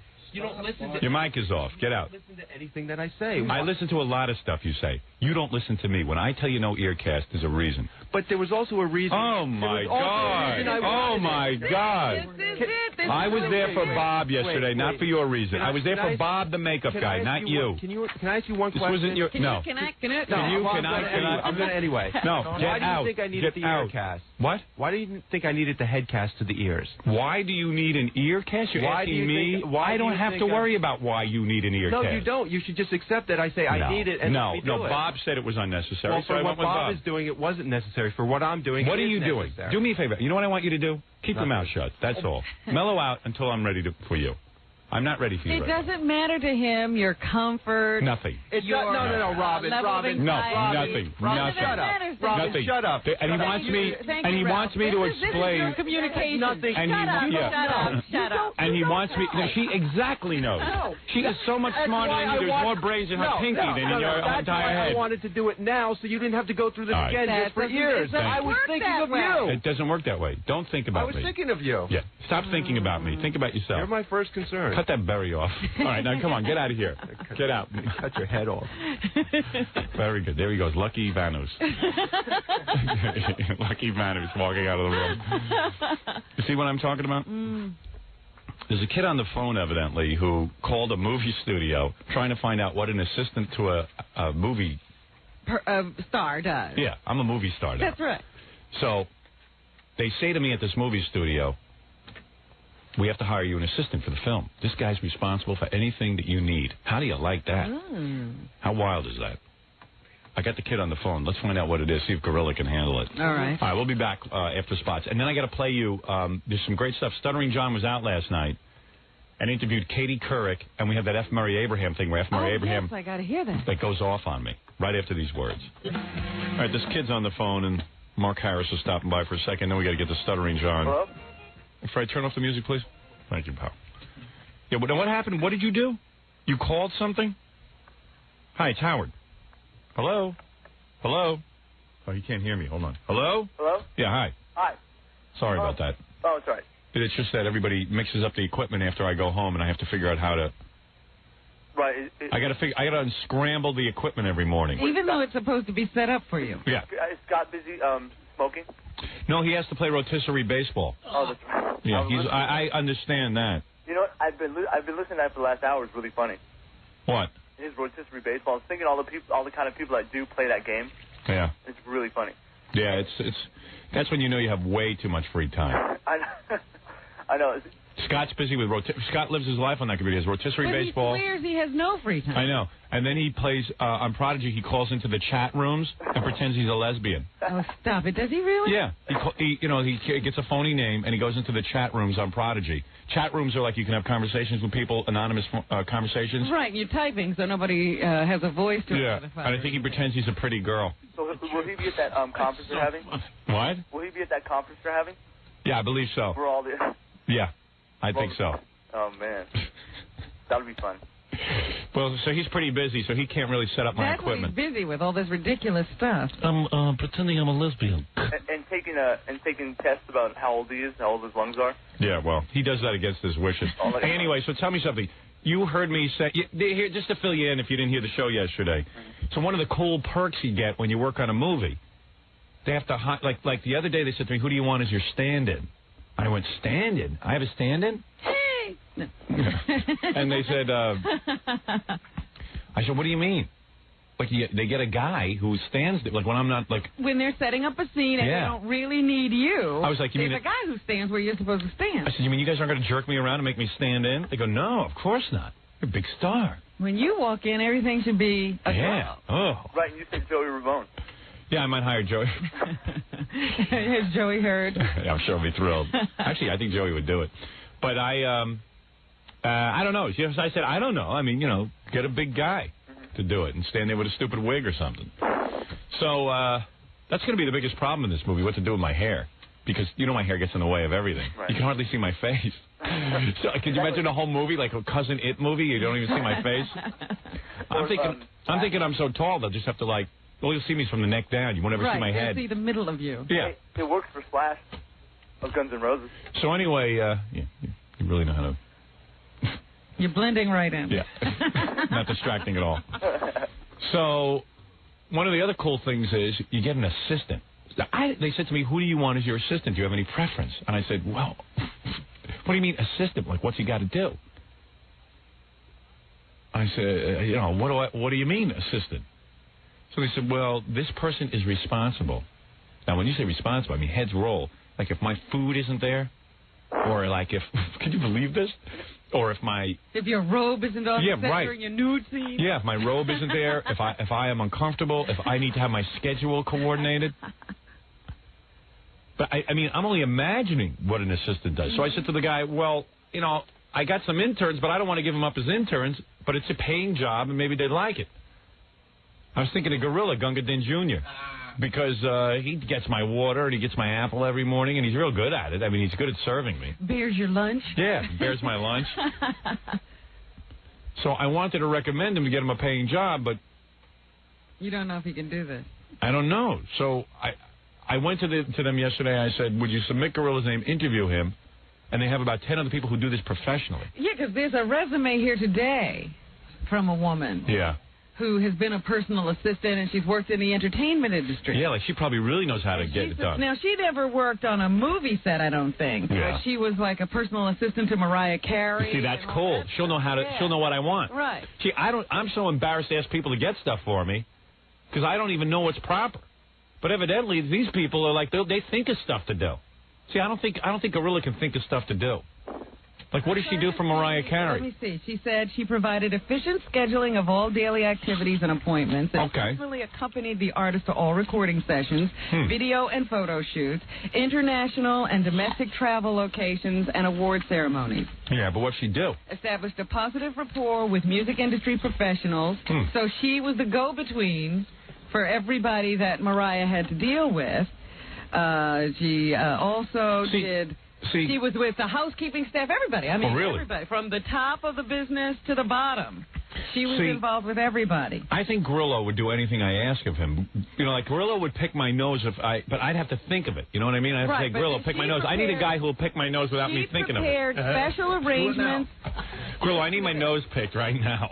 C: listen to.
F: Your mic is off. Get out.
C: Listen to anything that I say.
F: I listen to a lot of stuff you say. You don't listen to me. When I tell you no Earcast, there's a reason.
C: But there was also a reason.
F: Oh, my God. Oh, my God. I was there for Bob yesterday, not for your reason. I was there for Bob, the makeup guy, not you.
C: Can I ask you one
F: This
C: question?
F: wasn't your... No.
B: Can I?
C: I'm going to anyway.
F: No,
C: Why do you think I needed the
F: out.
C: earcast?
F: What?
C: Why do you think I needed the headcast to the ears?
F: Why do you need an earcast? You're
C: Why do
F: asking
C: you
F: me?
C: think- why
F: I
C: do
F: don't
C: you
F: have
C: think
F: to
C: I-
F: worry about why you need an earcast.
C: No, you don't. You should just accept that I say I need it and let me do it.
F: Bob said it was unnecessary,
C: Well,
F: so I
C: for
F: went
C: what
F: with
C: Bob
F: Bob.
C: is doing, it wasn't necessary. For what I'm doing,
F: What
C: it
F: are
C: is
F: you doing?
C: necessary.
F: Do me a favor. You know what I want you to do? Keep your
C: Nothing.
F: mouth shut. That's all. Mellow out until I'm ready for you. I'm not ready for you
B: It
F: right now.
B: doesn't matter to him, your comfort.
F: Nothing.
C: It's
B: Your,
C: not, no, Robin.
B: level of
C: Robin.
F: No,
B: anxiety.
F: nothing.
C: Robin,
F: Nothing.
C: shut up.
B: Matters to
C: Robin,
F: Nothing.
C: shut up.
F: And he wants me. And he wants me to explain.
B: This is your communication.
C: Nothing.
F: And
B: Shut up,
F: yeah.
B: shut up, shut up.
F: And he wants me. No, she exactly knows.
C: No.
F: She is so much
C: That's
F: smarter
C: why
F: than you.
C: I
F: There's
C: want-
F: more brains in her pinky than in your
C: That's
F: entire
C: why
F: head.
C: I wanted to do it now, so you didn't have to go through this
F: All right.
C: again
B: That
C: just for
B: doesn't-
C: years.
B: it doesn't
C: I was
B: work
C: thinking
B: that
C: of
B: way.
C: you.
F: It doesn't work that way. Don't think
C: I
F: about
C: was
F: me.
C: thinking of you.
F: Yeah. Stop thinking about me. Think about yourself.
C: You're my first concern.
F: Cut that berry off. All right, now come on, get out of here. Get out.
C: Cut your head off.
F: Very good. There he goes. Lucky Vanus. Lucky Vanus walking out of the room. You see what I'm talking about? There's a kid on the phone, evidently, who called a movie studio trying to find out what an assistant to a movie...
B: Star does.
F: Yeah, I'm a movie star now.
B: That's right.
F: So they say to me at this movie studio, we have to hire you an assistant for the film. This guy's responsible for anything that you need. How do you like that? How wild is that? I got the kid on the phone. Let's find out what it is. See if Gorilla can handle it.
B: All right.
F: All right, we'll be back after spots. And then I got to play you, there's some great stuff. Stuttering John was out last night and interviewed Katie Couric, and we have that F. Murray Abraham thing where F. Murray Abraham...
B: yes, I got to hear that.
F: That goes off on me right after these words. All right, this kid's on the phone, and Mark Harris is stopping by for a second. Then we got to get to Stuttering John.
H: Hello?
F: Fred, turn off the music, please. Thank you, pal. Yeah, but what happened? What did you do? You called something? Hi, it's Howard. Hello? Hello? Oh, he can't hear me. Hold on. Hello?
H: Hello?
F: Yeah, hi.
H: Hi.
F: Sorry about that.
H: Oh, it's all right.
F: It's just that everybody mixes up the equipment after I go home, and I have to figure out how to...
H: Right.
F: I got to unscramble the equipment every morning.
B: Even though it's supposed to be set up for you.
F: Yeah.
H: Is Scott busy smoking?
F: No, he has to play rotisserie baseball.
H: Oh, that's right.
F: Yeah, I understand that.
H: You know what? I've been listening to that for the last hour. It's really funny.
F: What?
H: His rotisserie baseball. I was thinking all the kind of people that do play that game.
F: Yeah.
H: It's really funny.
F: Yeah, that's when you know you have way too much free time.
H: I know.
F: Scott's busy with Scott lives his life on that computer. He has rotisserie baseball.
B: He swears he has no free time.
F: I know. And then he plays on Prodigy. He calls into the chat rooms and pretends he's a lesbian.
B: Oh, stop it. Does he really?
F: Yeah. He gets a phony name and he goes into the chat rooms on Prodigy. Chat rooms are like you can have conversations with people, anonymous conversations.
B: Right. You're typing so nobody has a voice to identify.
F: And I think he pretends he's a pretty girl.
H: So will he be at that conference they're having?
F: What?
H: Will he be at that conference they're having?
F: Yeah, I believe so.
H: For all the...
F: Yeah, I think so.
H: Oh, man. That'll be fun.
F: Well, so he's pretty busy, so he can't really set up my equipment.
B: That's what he's busy with, all this ridiculous stuff.
F: I'm pretending I'm a lesbian.
H: And taking tests about how old he is, how old his lungs are.
F: Yeah, well, he does that against his wishes. Hey, anyway, so tell me something. You heard me say, here, just to fill you in if you didn't hear the show yesterday. So one of the cool perks you get when you work on a movie, they have to, like the other day they said to me, who do you want as your stand-in? I went, stand-in? I have a stand-in?
B: Hey! No.
F: And they said, I said, what do you mean? Like, they get a guy who stands there, like when I'm not, like...
B: When they're setting up a scene and they don't really need you,
F: I was like,
B: there's a guy who stands where you're supposed to stand.
F: I said, you mean you guys aren't going to jerk me around and make me stand in? They go, no, of course not. You're a big star.
B: When you walk in, everything should be a
F: yeah. Oh.
H: Right, and you said Joey Ramone.
F: Yeah, I might hire Joey.
B: Has Joey heard?
F: Yeah, I'm sure he'll be thrilled. Actually, I think Joey would do it. But I don't know. As I said, I don't know. I mean, get a big guy to do it and stand there with a stupid wig or something. So that's going to be the biggest problem in this movie, what to do with my hair. Because, my hair gets in the way of everything. Right. You can hardly see my face. So, could you imagine a whole movie, like a Cousin It movie? You don't even see my face? I'm thinking I'm so tall, they'll just have to, well, you'll see me from the neck down. You won't ever see my head.
B: You'll see the middle of you.
F: Yeah.
H: It works for Slash of Guns N' Roses.
F: So anyway, you really know how to...
B: You're blending right in.
F: Yeah. Not distracting at all. So one of the other cool things is you get an assistant. They said to me, who do you want as your assistant? Do you have any preference? And I said, well, what do you mean assistant? Like, what's he got to do? I said, what do you mean assistant? So they said, well, this person is responsible. Now, when you say responsible, I mean heads roll. Like if my food isn't there, or like if, can you believe this? Or if
B: your robe isn't on the set during your nude scene.
F: Yeah, if my robe isn't there, if I am uncomfortable, if I need to have my schedule coordinated. But I mean, I'm only imagining what an assistant does. So I said to the guy, well, I got some interns, but I don't want to give them up as interns, but it's a paying job and maybe they'd like it. I was thinking of Gorilla, Gunga Din Jr., because he gets my water and he gets my apple every morning, and he's real good at it. I mean, he's good at serving me.
B: Bears your lunch?
F: Yeah, bears my lunch. So I wanted to recommend him to get him a paying job, but...
B: You don't know if he can do this.
F: I don't know. So I went to them yesterday. I said, would you submit Gorilla's name, interview him, and they have about 10 other people who do this professionally.
B: Yeah, because there's a resume here today from a woman.
F: Yeah.
B: Who has been a personal assistant, and she's worked in the entertainment industry.
F: Yeah, like she probably really knows how to get it done.
B: Now, she never worked on a movie set, I don't think.
F: Yeah.
B: She was like a personal assistant to Mariah Carey.
F: See, that's cool. She'll know how to. Yeah. She'll know what I want.
B: Right.
F: See, I'm so embarrassed to ask people to get stuff for me because I don't even know what's proper. But evidently, these people are like they think of stuff to do. See, I don't think Gorilla can think of stuff to do. Like, what does she do for Mariah Carey?
B: Let me see. She said she provided efficient scheduling of all daily activities and appointments, and personally accompanied the artist to all recording sessions, video and photo shoots, international and domestic travel locations, and award ceremonies.
F: Yeah, but what'd she do?
B: Established a positive rapport with music industry professionals, so she was the go-between for everybody that Mariah had to deal with. She also did... She was with the housekeeping staff, everybody. I mean, everybody. From the top of the business to the bottom. She was involved with everybody.
F: I think Grillo would do anything I ask of him. You know, like Grillo would pick my nose but I'd have to think of it. You know what I mean? I have to say, Grillo, pick my nose. I need a guy who will pick my nose without me thinking of it.
B: She prepared special arrangements.
F: Grillo, I need my nose picked right now.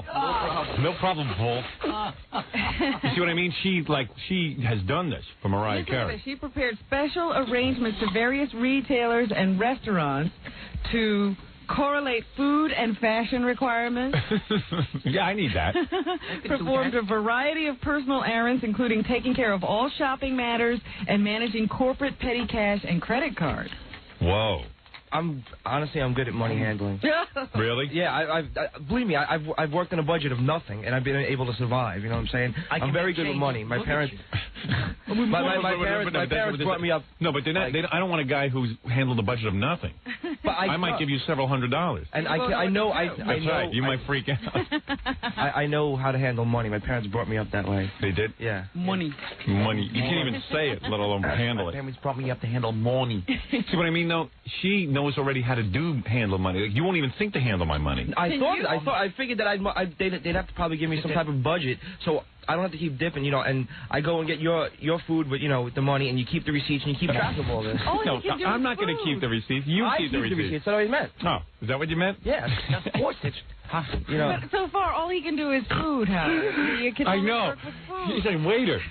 F: No problem, Bull. You see what I mean? She has done this for Mariah Carey.
B: She prepared special arrangements to various retailers and restaurants to correlate food and fashion requirements.
F: Yeah, I need that.
B: Performed a variety of personal errands, including taking care of all shopping matters and managing corporate petty cash and credit cards.
F: Whoa.
C: I'm good at money handling.
F: Really?
C: Yeah, believe me, I've worked on a budget of nothing, and I've been able to survive. You know what I'm saying? I'm very good with money. My parents, my parents brought me up.
F: No, but I don't want a guy who's handled a budget of nothing.
C: But
F: I might give you several $100s.
C: And I know.
F: That's right. You might freak out.
C: I know how to handle money. My parents brought me up that way.
F: They did?
C: Yeah.
B: Money.
F: You can't even say it, let alone handle it.
C: My parents brought me up to handle money.
F: See what I mean, though? She knows already how to handle money. Like, you won't even think to handle my money.
C: I figured that they'd have to probably give me some type of budget, so I don't have to keep dipping, you know, and I go and get your food with, you know, the money, and you keep the receipts, and you keep track of all this.
F: No, I'm not going to keep the receipts. You keep the receipts.
C: That's what I meant.
F: Oh, is that what you meant?
C: Yeah, of course. You know.
B: But so far, all he can do is food, Howard.
F: I know. He's a waiter.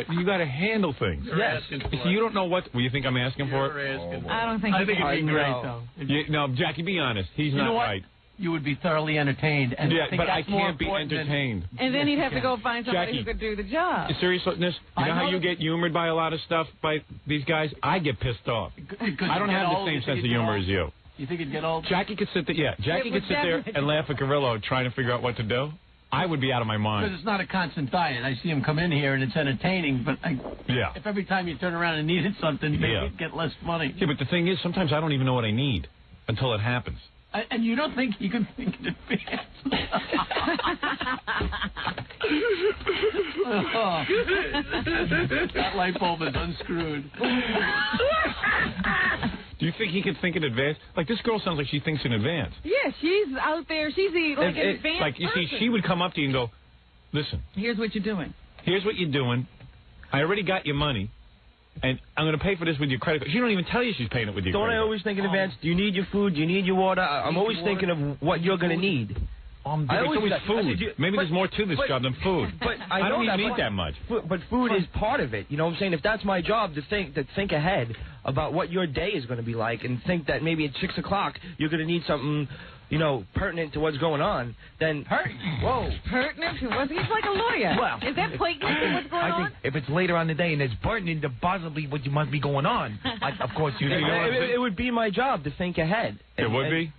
F: You got to handle things.
C: Yes.
F: See, you don't know what you think I'm asking for.
B: I don't think.
G: I think it'd be great, though.
F: No, Jackie, be honest. He's not right.
G: You would be thoroughly entertained. And
F: but I can't be entertained.
B: And then he'd have to go find somebody who could do the job.
F: Seriousness, you know how you get humored by a lot of stuff by these guys? I get pissed off. I don't have the same sense of humor as you.
G: You think it'd get old?
F: Jackie could sit there. Jackie could sit there and laugh at Gorillo trying to figure out what to do. I would be out of my mind.
G: Because it's not a constant diet. I see him come in here and it's entertaining, but if every time you turn around and needed something, maybe you'd get less money.
F: Yeah, but the thing is, sometimes I don't even know what I need until it happens.
G: And you don't think you can think in advance? That light bulb is unscrewed.
F: Do you think he could think in advance? Like, this girl sounds like she thinks in advance.
B: Yeah, she's out there. She's like an advanced
F: Like, you see, she would come up to you and go, listen.
B: Here's what you're doing.
F: Here's what you're doing. I already got your money. And I'm going to pay for this with your credit card. She don't even tell you she's paying it with your credit card.
C: Don't I always think in advance, do you need your food? Do you need your water? I'm always thinking of what you're going to need.
F: It's always food. Maybe there's more to this job than food.
C: But
F: I don't even eat that much.
C: But food is part of it. You know what I'm saying? If that's my job, to think ahead about what your day is going to be like and think that maybe at 6 o'clock you're going to need something, you know, pertinent to what's going on, then...
B: Whoa. Pertinent to what? He's like a lawyer.
C: Well,
B: is that pertinent to what's going on?
C: I think if it's later on in the day and it's pertinent to possibly what you must be going on, of course you... It would be my job to think ahead.
F: It would be?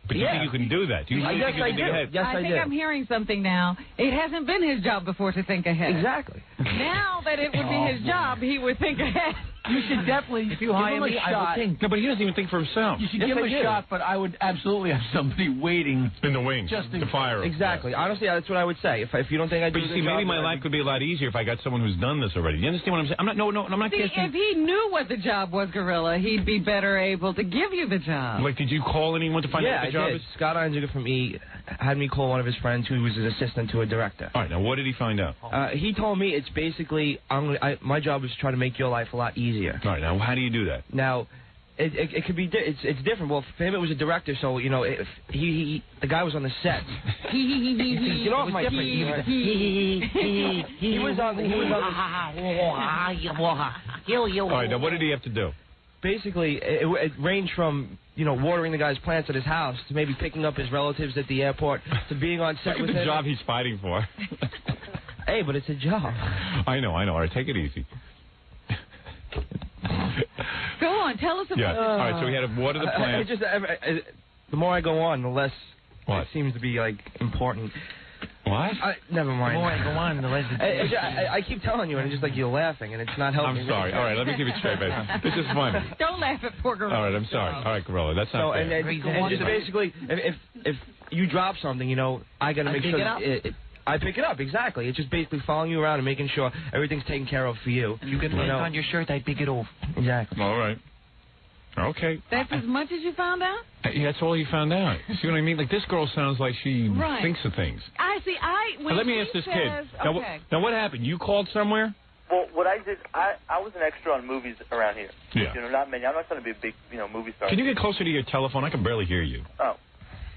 F: But you think you can do that? Do you think you can think ahead?
C: Yes, I do.
B: I'm hearing something now. It hasn't been his job before to think ahead.
C: Exactly.
B: Now that it would be his job, he would think ahead.
G: You should definitely, if you hire me, I would think.
F: No, but he doesn't even think for himself.
G: You should give him a shot, but I would absolutely have somebody waiting
F: in the wings
G: just
F: to fire him.
C: Exactly. Yeah. Honestly, that's what I would say. If you don't think I do,
F: but you see, maybe my life could be a lot easier if I got someone who's done this already. You understand what I'm saying? I'm not
B: See,
F: guessing.
B: if he knew what the job was, Gorilla, he'd be better able to give you the job.
F: Like, did you call anyone to find out what the job is?
C: Scott Einziger from E had me call one of his friends who was an assistant to a director.
F: All right, now what did he find out?
C: He told me it's basically my job is to try to make your life a lot easier.
F: All right, now how do you do that?
C: Now, it could be it's different. Well, for him it was a director, so you know if the guy was on the set. Get off my feet. He was on.
F: All right, now what did he have to do?
C: Basically, it ranged from, you know, watering the guy's plants at his house to maybe picking up his relatives at the airport to being on set with him.
F: Look at the job he's fighting for.
C: Hey, but it's a job.
F: I know. All right, take it easy.
B: Go on, tell us about
F: All right, so we had to water the plants.
C: the more I go on, the less
F: What?
C: it seems to be, like, important.
F: What?
C: Never mind.
G: The more I go on, the less
C: I keep telling you, and it's just like you're laughing, and it's not helping.
F: I'm sorry. All right, let me give it straight, baby. This is funny.
B: Don't laugh at poor Gorilla.
F: All right, I'm sorry. All right, Gorilla, that's not fair.
C: And just basically, if you drop something, you know, I got to make sure I pick it up, exactly. It's just basically following you around and making sure everything's taken care of for you.
G: You can lay it on your shirt, I pick it off.
C: Exactly.
F: All right. Okay.
B: That's as much as you found out?
F: Yeah, that's all you found out. See what I mean? Like, this girl sounds like she thinks of things.
B: I see. When
F: let me ask this kid.
B: Okay.
F: Now, what happened? You called somewhere?
H: Well, what I did, I was an extra on movies around here.
F: Yeah.
H: You know, not many. I'm not trying to be a big, movie star.
F: Can you get closer to your telephone? I can barely hear you.
H: Oh.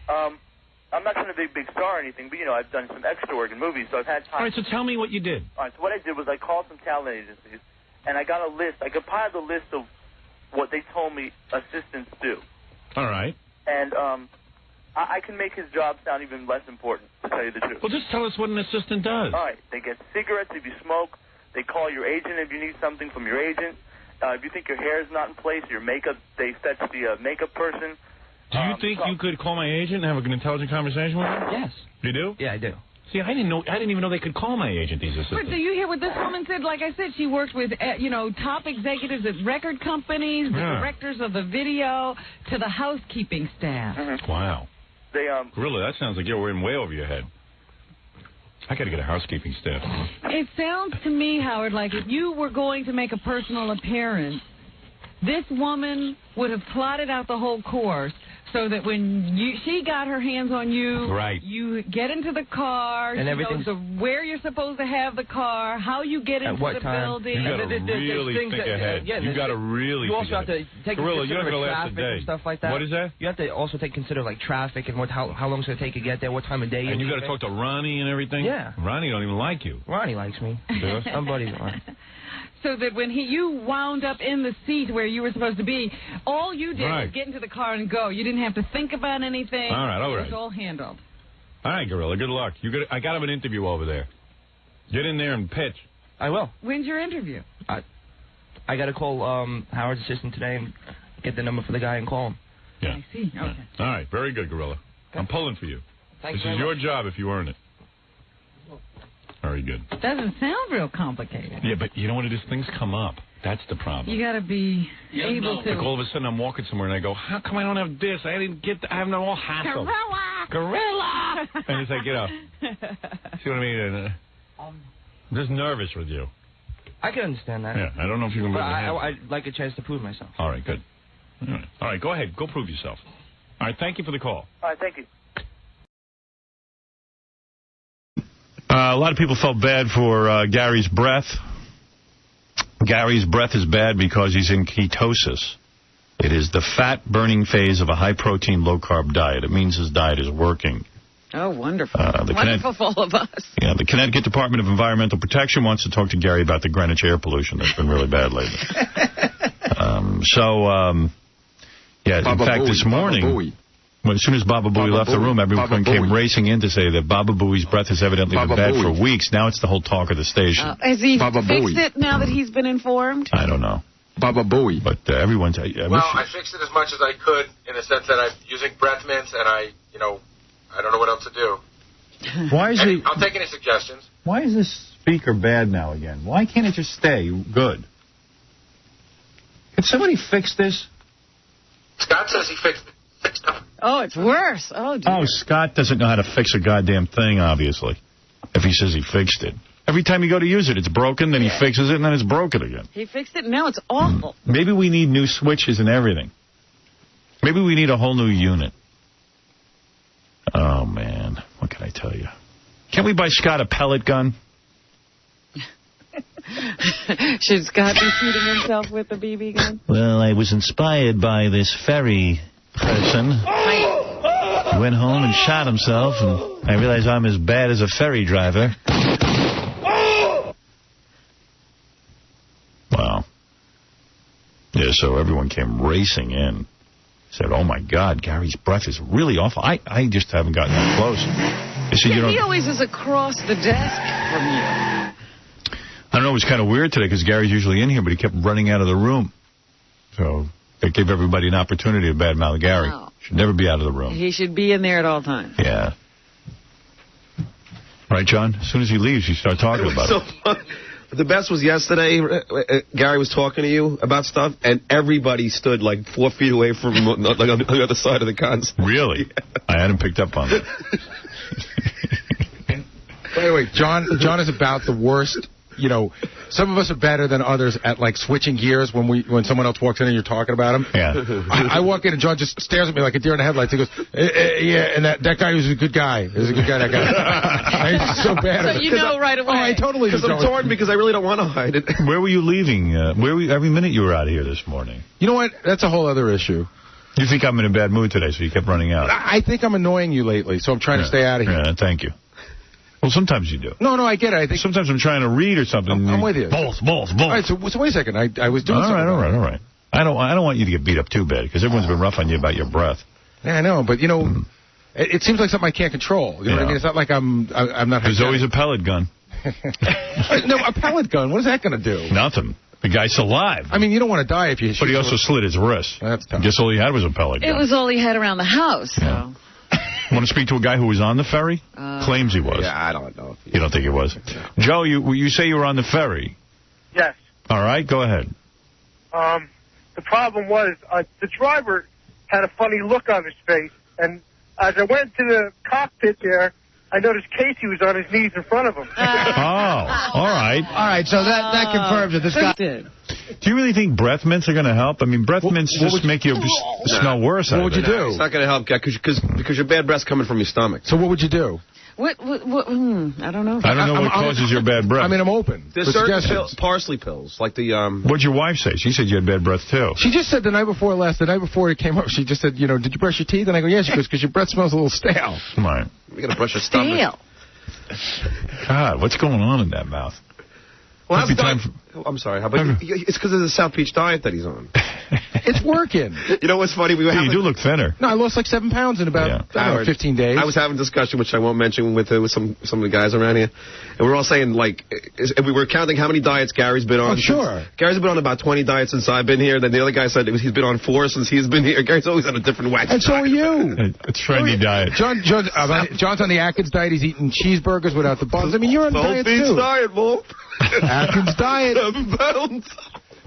H: I'm not trying to be a big star or anything, but, I've done some extra work in movies, so I've had time.
F: All right, so tell me what you did.
H: All right, so what I did was I called some talent agencies, and I got a list. I compiled a list of what they told me assistants do.
F: All right.
H: And I can make his job sound even less important, to tell you the truth.
F: Well, just tell us what an assistant does.
H: All right. They get cigarettes if you smoke. They call your agent if you need something from your agent. If you think your hair is not in place, your makeup, they fetch the makeup person.
F: Do you think you could call my agent and have an intelligent conversation with him?
C: Yes.
F: You do?
C: Yeah, I do.
F: See, I didn't even know they could call my agent, these assistants.
B: But do you hear what this woman said? Like I said, she worked with, top executives at record companies, the directors of the video, to the housekeeping staff.
H: Mm-hmm.
F: Wow.
H: They
F: Really, that sounds like you're in way over your head. I got to get a housekeeping staff.
B: It sounds to me, Howard, like if you were going to make a personal appearance, this woman would have plotted out the whole course so that when she got her hands on you,
F: right,
B: you get into the car,
C: and
B: she knows where you're supposed to have the car, how you get into the building.
F: You got to really think ahead. You got to really.
C: You also have to take
F: Gorilla,
C: consider
F: traffic
C: and stuff like that.
F: What is that?
C: You have to also consider like traffic and how long it's going to take to get there, what time of day.
F: And you got to talk to Ronnie and everything.
C: Yeah.
F: Ronnie don't even like you.
C: Ronnie likes me.
F: Yeah.
C: Somebody's on.
B: So that when you wound up in the seat where you were supposed to be, all you did was get into the car and go. You didn't have to think about anything.
F: All right.
B: It was all handled.
F: All right, Gorilla. Good luck. I got him an interview over there. Get in there and pitch.
C: I will.
B: When's your interview?
C: I got to call Howard's assistant today and get the number for the guy and call him.
F: Yeah.
B: I see. Okay.
F: All right. Very good, Gorilla.
C: Okay.
F: I'm pulling for you.
C: Thanks
F: This is your job if you earn it. Very good.
B: Doesn't sound real complicated.
F: Yeah, but you know what it is? Things come up. That's the problem.
B: You got to be able to.
F: Like all of a sudden I'm walking somewhere and I go, how come I don't have this? I didn't get. I have no all hassle. Gorilla! And it's like, see what I mean? I'm just nervous with you.
C: I can understand that.
F: Yeah, I don't know if you can.
C: But I'd like a chance to prove myself.
F: All right, good. All right, go ahead. Go prove yourself. All right, thank you for the call.
H: All right, thank you.
A: A lot of people felt bad for Gary's breath. Gary's breath is bad because he's in ketosis. It is the fat-burning phase of a high-protein, low-carb diet. It means his diet is working.
B: Oh, wonderful. Wonderful for all of us.
A: Yeah, the Connecticut Department of Environmental Protection wants to talk to Gary about the Greenwich air pollution that's been really bad lately. In fact, this morning, as soon as Baba Booey left the room, everyone came racing in to say that Baba Booey's breath has evidently been bad for weeks. Now it's the whole talk of the station.
B: Has he fixed it now that he's been informed?
A: I don't know.
E: Baba Booey.
A: But everyone's...
D: I fixed it as much as I could in the sense that I'm using breath mints and I don't know what else to do.
A: Why is
D: I'll take any suggestions.
A: Why is this speaker bad now again? Why can't it just stay good? Can somebody fix this?
D: Scott says he fixed it.
B: Oh, it's worse. Oh, dear.
A: Oh, Scott doesn't know how to fix a goddamn thing, obviously, if he says he fixed it. Every time you go to use it, it's broken, then he fixes it, and then it's broken again.
B: He fixed it, and now it's awful.
A: Maybe we need new switches and everything. Maybe we need a whole new unit. Oh, man. What can I tell you? Can't we buy Scott a pellet gun?
B: Should Scott be shooting himself with a BB gun?
A: Well, I was inspired by this ferry person. He went home and shot himself, and I realize I'm as bad as a ferry driver. Wow. Yeah, so everyone came racing in. Said, oh, my God, Gary's breath is really awful. I just haven't gotten that close.
B: He always is across the desk from you.
A: I don't know, it was kind of weird today because Gary's usually in here, but he kept running out of the room. So it gave everybody an opportunity to badmouth Gary.
B: Wow.
F: Should never be out of the room.
B: He should be in there at all times.
F: Yeah. Right, John? As soon as he leaves, you start talking about it.
E: Fun. The best was yesterday. Gary was talking to you about stuff, and everybody stood like 4 feet away from him, like on the other side of the console.
F: Really? Yeah. I hadn't picked up on that.
D: By the way, John is about the worst. You know, some of us are better than others at like switching gears when someone else walks in and you're talking about him.
F: Yeah.
D: I walk in and John just stares at me like a deer in the headlights. He goes, yeah, and that guy was a good guy. He's a good guy, that guy. He's so bad at it.
B: So you know right away.
D: Oh, I totally.
E: Because I'm torn because I really don't want to hide it.
F: Where were you leaving? Every minute you were out of here this morning.
D: You know what? That's a whole other issue.
F: You think I'm in a bad mood today, so you kept running out.
D: I think I'm annoying you lately, so I'm trying to stay out of here.
F: Yeah, thank you. Well, sometimes you do.
D: No, I get it. I think
F: sometimes I'm trying to read or something.
D: I'm with you.
F: Both.
D: All right, so wait a second. I was doing something.
F: All right. I don't want you to get beat up too bad because everyone's been rough on you about your breath.
D: Yeah, I know, but you know, it seems like something I can't control. You know what I mean? It's not like I'm not.
F: There's always a pellet gun.
D: No, a pellet gun. What is that going to do?
F: Nothing. The guy's still alive.
D: I mean, you don't want to die if you.
F: But he also slit his wrist.
D: That's tough.
F: I guess all he had was a pellet gun.
B: It was all he had around the house. So.
F: Yeah. Want to speak to a guy who was on the ferry? Claims he was.
E: Yeah, I don't know.
F: You don't think he was? Joe, you say you were on the ferry.
I: Yes.
F: All right, go ahead.
I: The problem was the driver had a funny look on his face, and as I went to the cockpit there, I noticed Casey was on his knees in front of him.
F: Oh, all right.
G: All right, so that confirms that this guy
B: did.
F: Do you really think breath mints are going to help? I mean, breath mints just make you smell worse.
D: What would you do?
E: It's not going to help, because your bad breath's coming from your stomach.
D: So what would you do?
B: What I don't know.
F: I don't know what causes your bad breath.
D: I mean, I'm open.
E: There's certain parsley pills, like the...
F: What'd your wife say? She said you had bad breath, too.
D: She just said the night before it came up, she just said, did you brush your teeth? And I go, yeah. She goes, because your breath smells a little stale.
F: Right.
E: You got to brush your stomach.
B: Stale.
F: God, what's going on in that mouth?
E: Well, I'm sorry. It's because of the South Beach diet that he's on.
D: It's working.
E: You know what's funny?
F: You do look thinner.
D: No, I lost like 7 pounds in about 15 days.
E: I was having a discussion, which I won't mention, with some of the guys around here. And we were all saying, like, we were counting how many diets Gary's been on.
D: Oh, sure.
E: Gary's been on about 20 diets since I've been here. Then the other guy said he's been on 4 since he's been here. Gary's always on a different wax.
D: And so are you.
F: A trendy diet.
D: John's on the Atkins diet. He's eating cheeseburgers without the buns. I mean, you're on diet, too.
E: Diet, Wolf.
D: Atkins diet.
E: 7 pounds.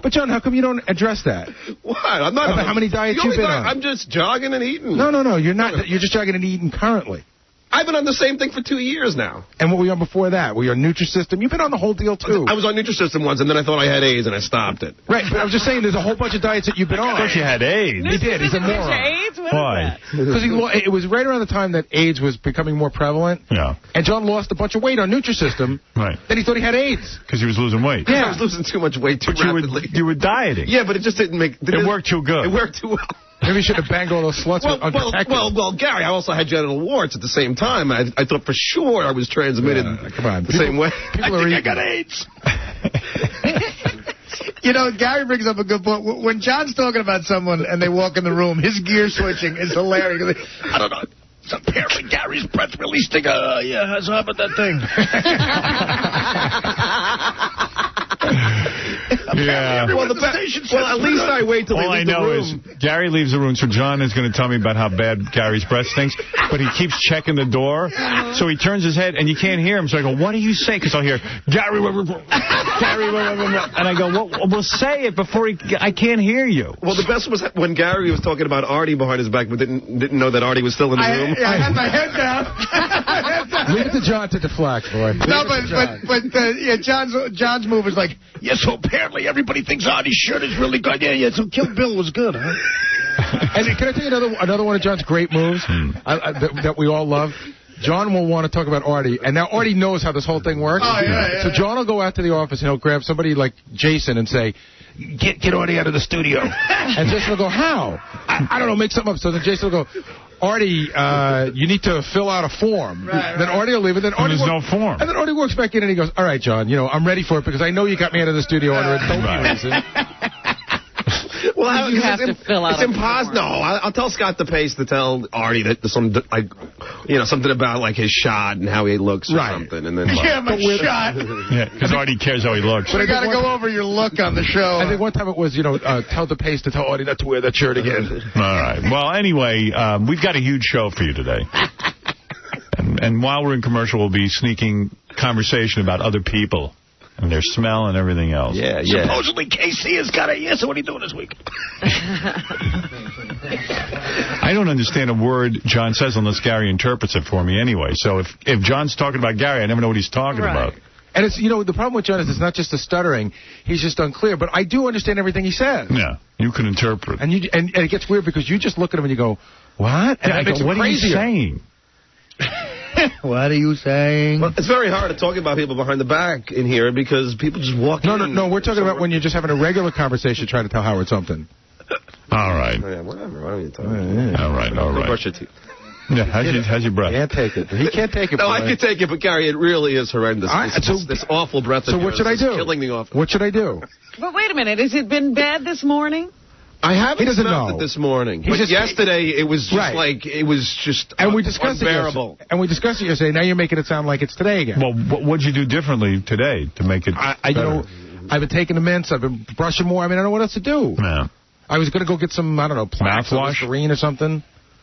D: But, John, how come you don't address that?
E: What? I'm not.
D: How many diets you've been on?
E: I'm just jogging and eating.
D: No, you're not. You're just jogging and eating currently.
E: I've been on the same thing for 2 years now.
D: And what were you on before that? Were you on Nutrisystem? You've been on the whole deal, too.
E: I was on Nutrisystem once, and then I thought I had AIDS, and I stopped it.
D: Right, but I was just saying there's a whole bunch of diets that you've been on.
F: Of course you had AIDS.
D: He did. He's a moron.
B: AIDS?
F: Why?
D: Because it was right around the time that AIDS was becoming more prevalent.
F: Yeah.
D: And John lost a bunch of weight on Nutrisystem.
F: Right.
D: Then he thought he had AIDS.
F: Because he was losing weight.
D: Yeah.
E: I was losing too much weight too rapidly.
F: You were dieting.
E: Yeah, but it just didn't make...
F: It worked too good.
E: It worked too well.
D: Maybe you should have banged all those sluts undetected.
E: Well, Gary, I also had genital warts at the same time. I thought for sure I was transmitted the same way.
G: I got AIDS. You know, Gary brings up a good point. When John's talking about someone and they walk in the room, his gear switching is hilarious. I don't know. Apparently Gary's breath really stinks. How's about that thing?
F: Yeah.
E: Well, at least I wait till they leave the room.
F: All I know is Gary leaves the room, so John is going to tell me about how bad Gary's breath stinks, but he keeps checking the door, so he turns his head, and you can't hear him, so I go, what do you say? Because I'll hear, Gary, and I go, well, say it before I can't hear you.
E: Well, the best was when Gary was talking about Artie behind his back, but didn't know that Artie was still in the room.
G: I had my head down.
D: Leave it to John to deflect, boy.
G: No, but John's move is like, so apparently everybody thinks Artie's shirt is really good. Yeah, so Kill Bill was good, huh?
D: And can I tell you another one of John's great moves that we all love? John will want to talk about Artie, and now Artie knows how this whole thing works.
G: Oh, yeah.
D: So John will go out to the office, and he'll grab somebody like Jason and say, get Artie out of the studio. And Jason will go, how? I don't know, make something up. So then Jason will go, Artie, you need to fill out a form.
G: Right.
D: Then Artie will leave, and then Artie
F: there's no form.
D: And then Artie walks back in, and he goes, all right, John, I'm ready for it, because I know you got me out of the studio under a dopey reason.
B: Well, you have to fill out.
E: It's impossible. No, I'll tell Scott DePace to tell Artie that you know, something about like his shot and how he looks or something, and then
G: yeah, my shot.
A: Yeah, because Artie cares how he looks.
G: But I got to go over your look on the show.
D: I think one time it was, you know, tell the pace to tell Artie not to wear that shirt again.
A: All right. Well, anyway, we've got a huge show for you today. And while we're in commercial, we'll be sneaking conversation about other people and their smell and everything else.
E: Yeah.
G: Supposedly KC has got a... Yeah, so what are you doing this week?
A: I don't understand a word John says unless Gary interprets it for me anyway. So if John's talking about Gary, I never know what he's talking about.
D: And it's, you know, the problem with John is it's not just the stuttering. He's just unclear. But I do understand everything he says.
A: Yeah, you can interpret.
D: And it gets weird because you just look at him and you go, what? And
A: I go, what are you saying?
G: What are you saying?
E: Well, it's very hard to talk about people behind the back in here because people just walk in.
D: No, we're talking about when you're just having a regular conversation trying to tell Howard something.
A: All right.
E: Yeah, whatever. Why don't you talk? All
A: right.
E: Brush your teeth.
A: Yeah, how's your breath?
D: Can't take it. He can't take it.
E: No, I can take it, but Gary, it really is horrendous. This awful breath.
D: So what should I do?
E: Killing me off.
D: What should I do?
B: But wait a minute. Has it been bad this morning?
E: I haven't smelled it this morning. But yesterday, it was just like, it was just unbearable.
D: And we discussed it yesterday. Now you're making it sound like it's today again.
A: Well, what'd you do differently today to make it
D: you know, I've been taking the mints. I've been brushing more. I mean, I don't know what else to do.
A: Yeah.
D: I was going to go get some, I don't know,
A: mouthwash?
D: Listerine or something.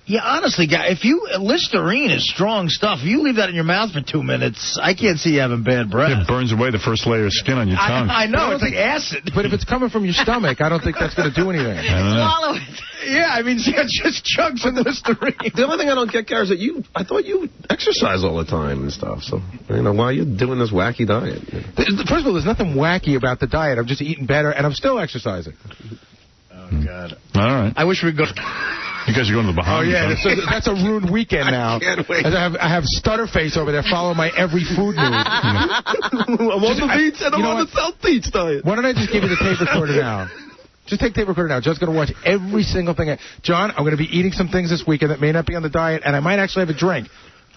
G: Yeah, honestly, guy, Listerine is strong stuff. If you leave that in your mouth for 2 minutes, I can't see you having bad breath.
A: It burns away the first layer of skin on your tongue.
G: I know, it's like acid.
D: But if it's coming from your stomach, I don't think that's going to do anything.
B: Swallow it.
G: Yeah, I mean, just chug some Listerine.
E: The only thing I don't get, Gary, is that I thought you exercise all the time and stuff. So, you know, why are you doing this wacky diet?
D: First of all, there's nothing wacky about the diet. I'm just eating better, and I'm still exercising.
G: Oh, God.
A: All right.
G: I wish we could go...
A: You guys are going to the Bahamas.
D: Oh, yeah, that's a ruined weekend now.
E: I can't wait.
D: I have Stutterface over there following my every food move.
E: I'm on the beach and I'm on the South Beach diet.
D: Why don't I just give you the tape recorder now? Just take tape recorder now. John's going to watch every single thing. John, I'm going to be eating some things this weekend that may not be on the diet, and I might actually have a drink.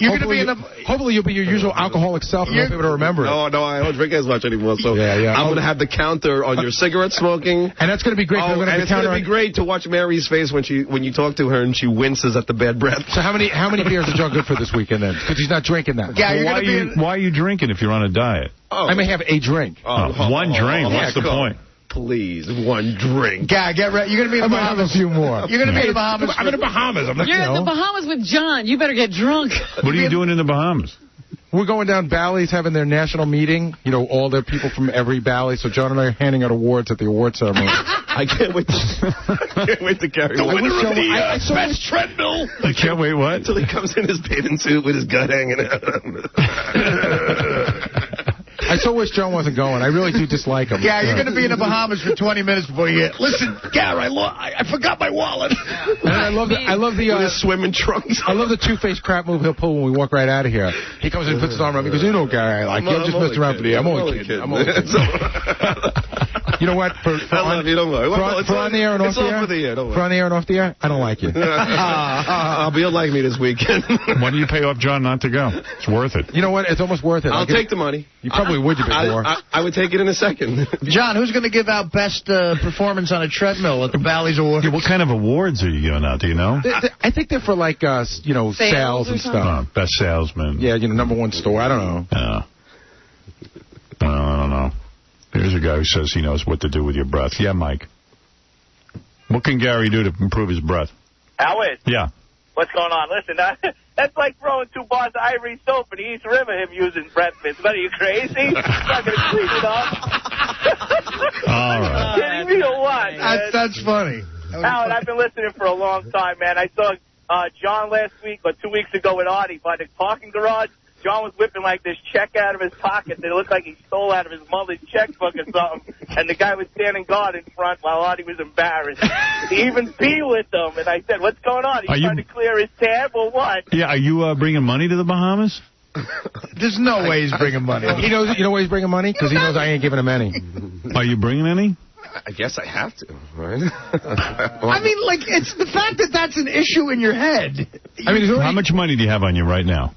D: Hopefully you'll be your usual alcoholic self and won't be able to remember it.
E: No, I don't drink as much anymore. So I'm going to have the counter on your cigarette smoking.
D: And that's going to be great.
E: And it's going to be great to watch Mary's face when you talk to her and she winces at the bad breath.
D: So how many beers are John good for this weekend then? Because he's not drinking that.
G: Yeah,
A: why are you drinking if you're on a diet?
D: I may have a drink.
A: One drink. What's the point?
E: Please, one drink.
G: Yeah, get ready. You're going to be in the Bahamas.
D: I might have a few more.
G: You're going to be in the Bahamas.
D: I'm in the Bahamas.
B: You're in the Bahamas with John. You better get drunk.
A: What are you doing in the Bahamas?
D: We're going down Bally's having their national meeting. You know, all the people from every Bally. So John and I are handing out awards at the award ceremony.
E: I can't wait to carry
G: the winner of the best treadmill.
A: I can't wait, what?
E: Until he comes in his bathing suit with his gut hanging out.
D: I so wish John wasn't going. I really do dislike him.
G: Yeah, you're going to be in the Bahamas for 20 minutes before you get... Listen, Gary, I forgot my wallet.
D: And I love the
E: with his swimming trunks.
D: I love the two-faced crap move he'll pull when we walk right out of here. He comes in and puts his arm around me. He goes, you know, Gary, I like you. I'm just messing around with you. I'm only kidding. You know what? For on the air and off the air? For on the air and off the air, I don't like you.
E: You'll like me this weekend.
A: Why do you pay off John not to go? It's worth it.
D: You know what? It's almost worth it.
E: I'll take the money.
D: You probably would, you big whore.
E: I would take it in a second.
G: John, who's going to give out best performance on a treadmill at the Bally's Awards?
A: Yeah, what kind of awards are you giving out? Do you know?
D: I think they're for, like, sales and stuff.
A: Best salesman.
D: Yeah, #1 store. I don't know.
A: Yeah. I don't know. Here's a guy who says he knows what to do with your breath. Yeah, Mike. What can Gary do to improve his breath?
H: Howard.
A: Yeah.
H: What's going on? Listen, that's like throwing 2 bars of Ivory soap in the East River, him using breath mints. What, are you crazy? He's not going to clean it up.
A: All right.
H: Kidding me or what?
G: That's funny.
H: Howard, I've been listening for a long time, man. I saw John last week or 2 weeks ago with Artie by the parking garage. John was whipping like this check out of his pocket that it looked like he stole out of his mother's checkbook or something. And the guy was standing guard in front while Artie was embarrassed. He even peed with them. And I said, what's going on? He's trying to clear his tab or what?
A: Yeah, are you bringing money to the Bahamas?
G: There's no way he's bringing money.
D: You know why he's bringing money? Because he knows I ain't giving him any.
A: Are you bringing any?
E: I guess I have to, right?
G: I mean, like, it's the fact that that's an issue in your head.
A: I mean, how much money do you have on you right now?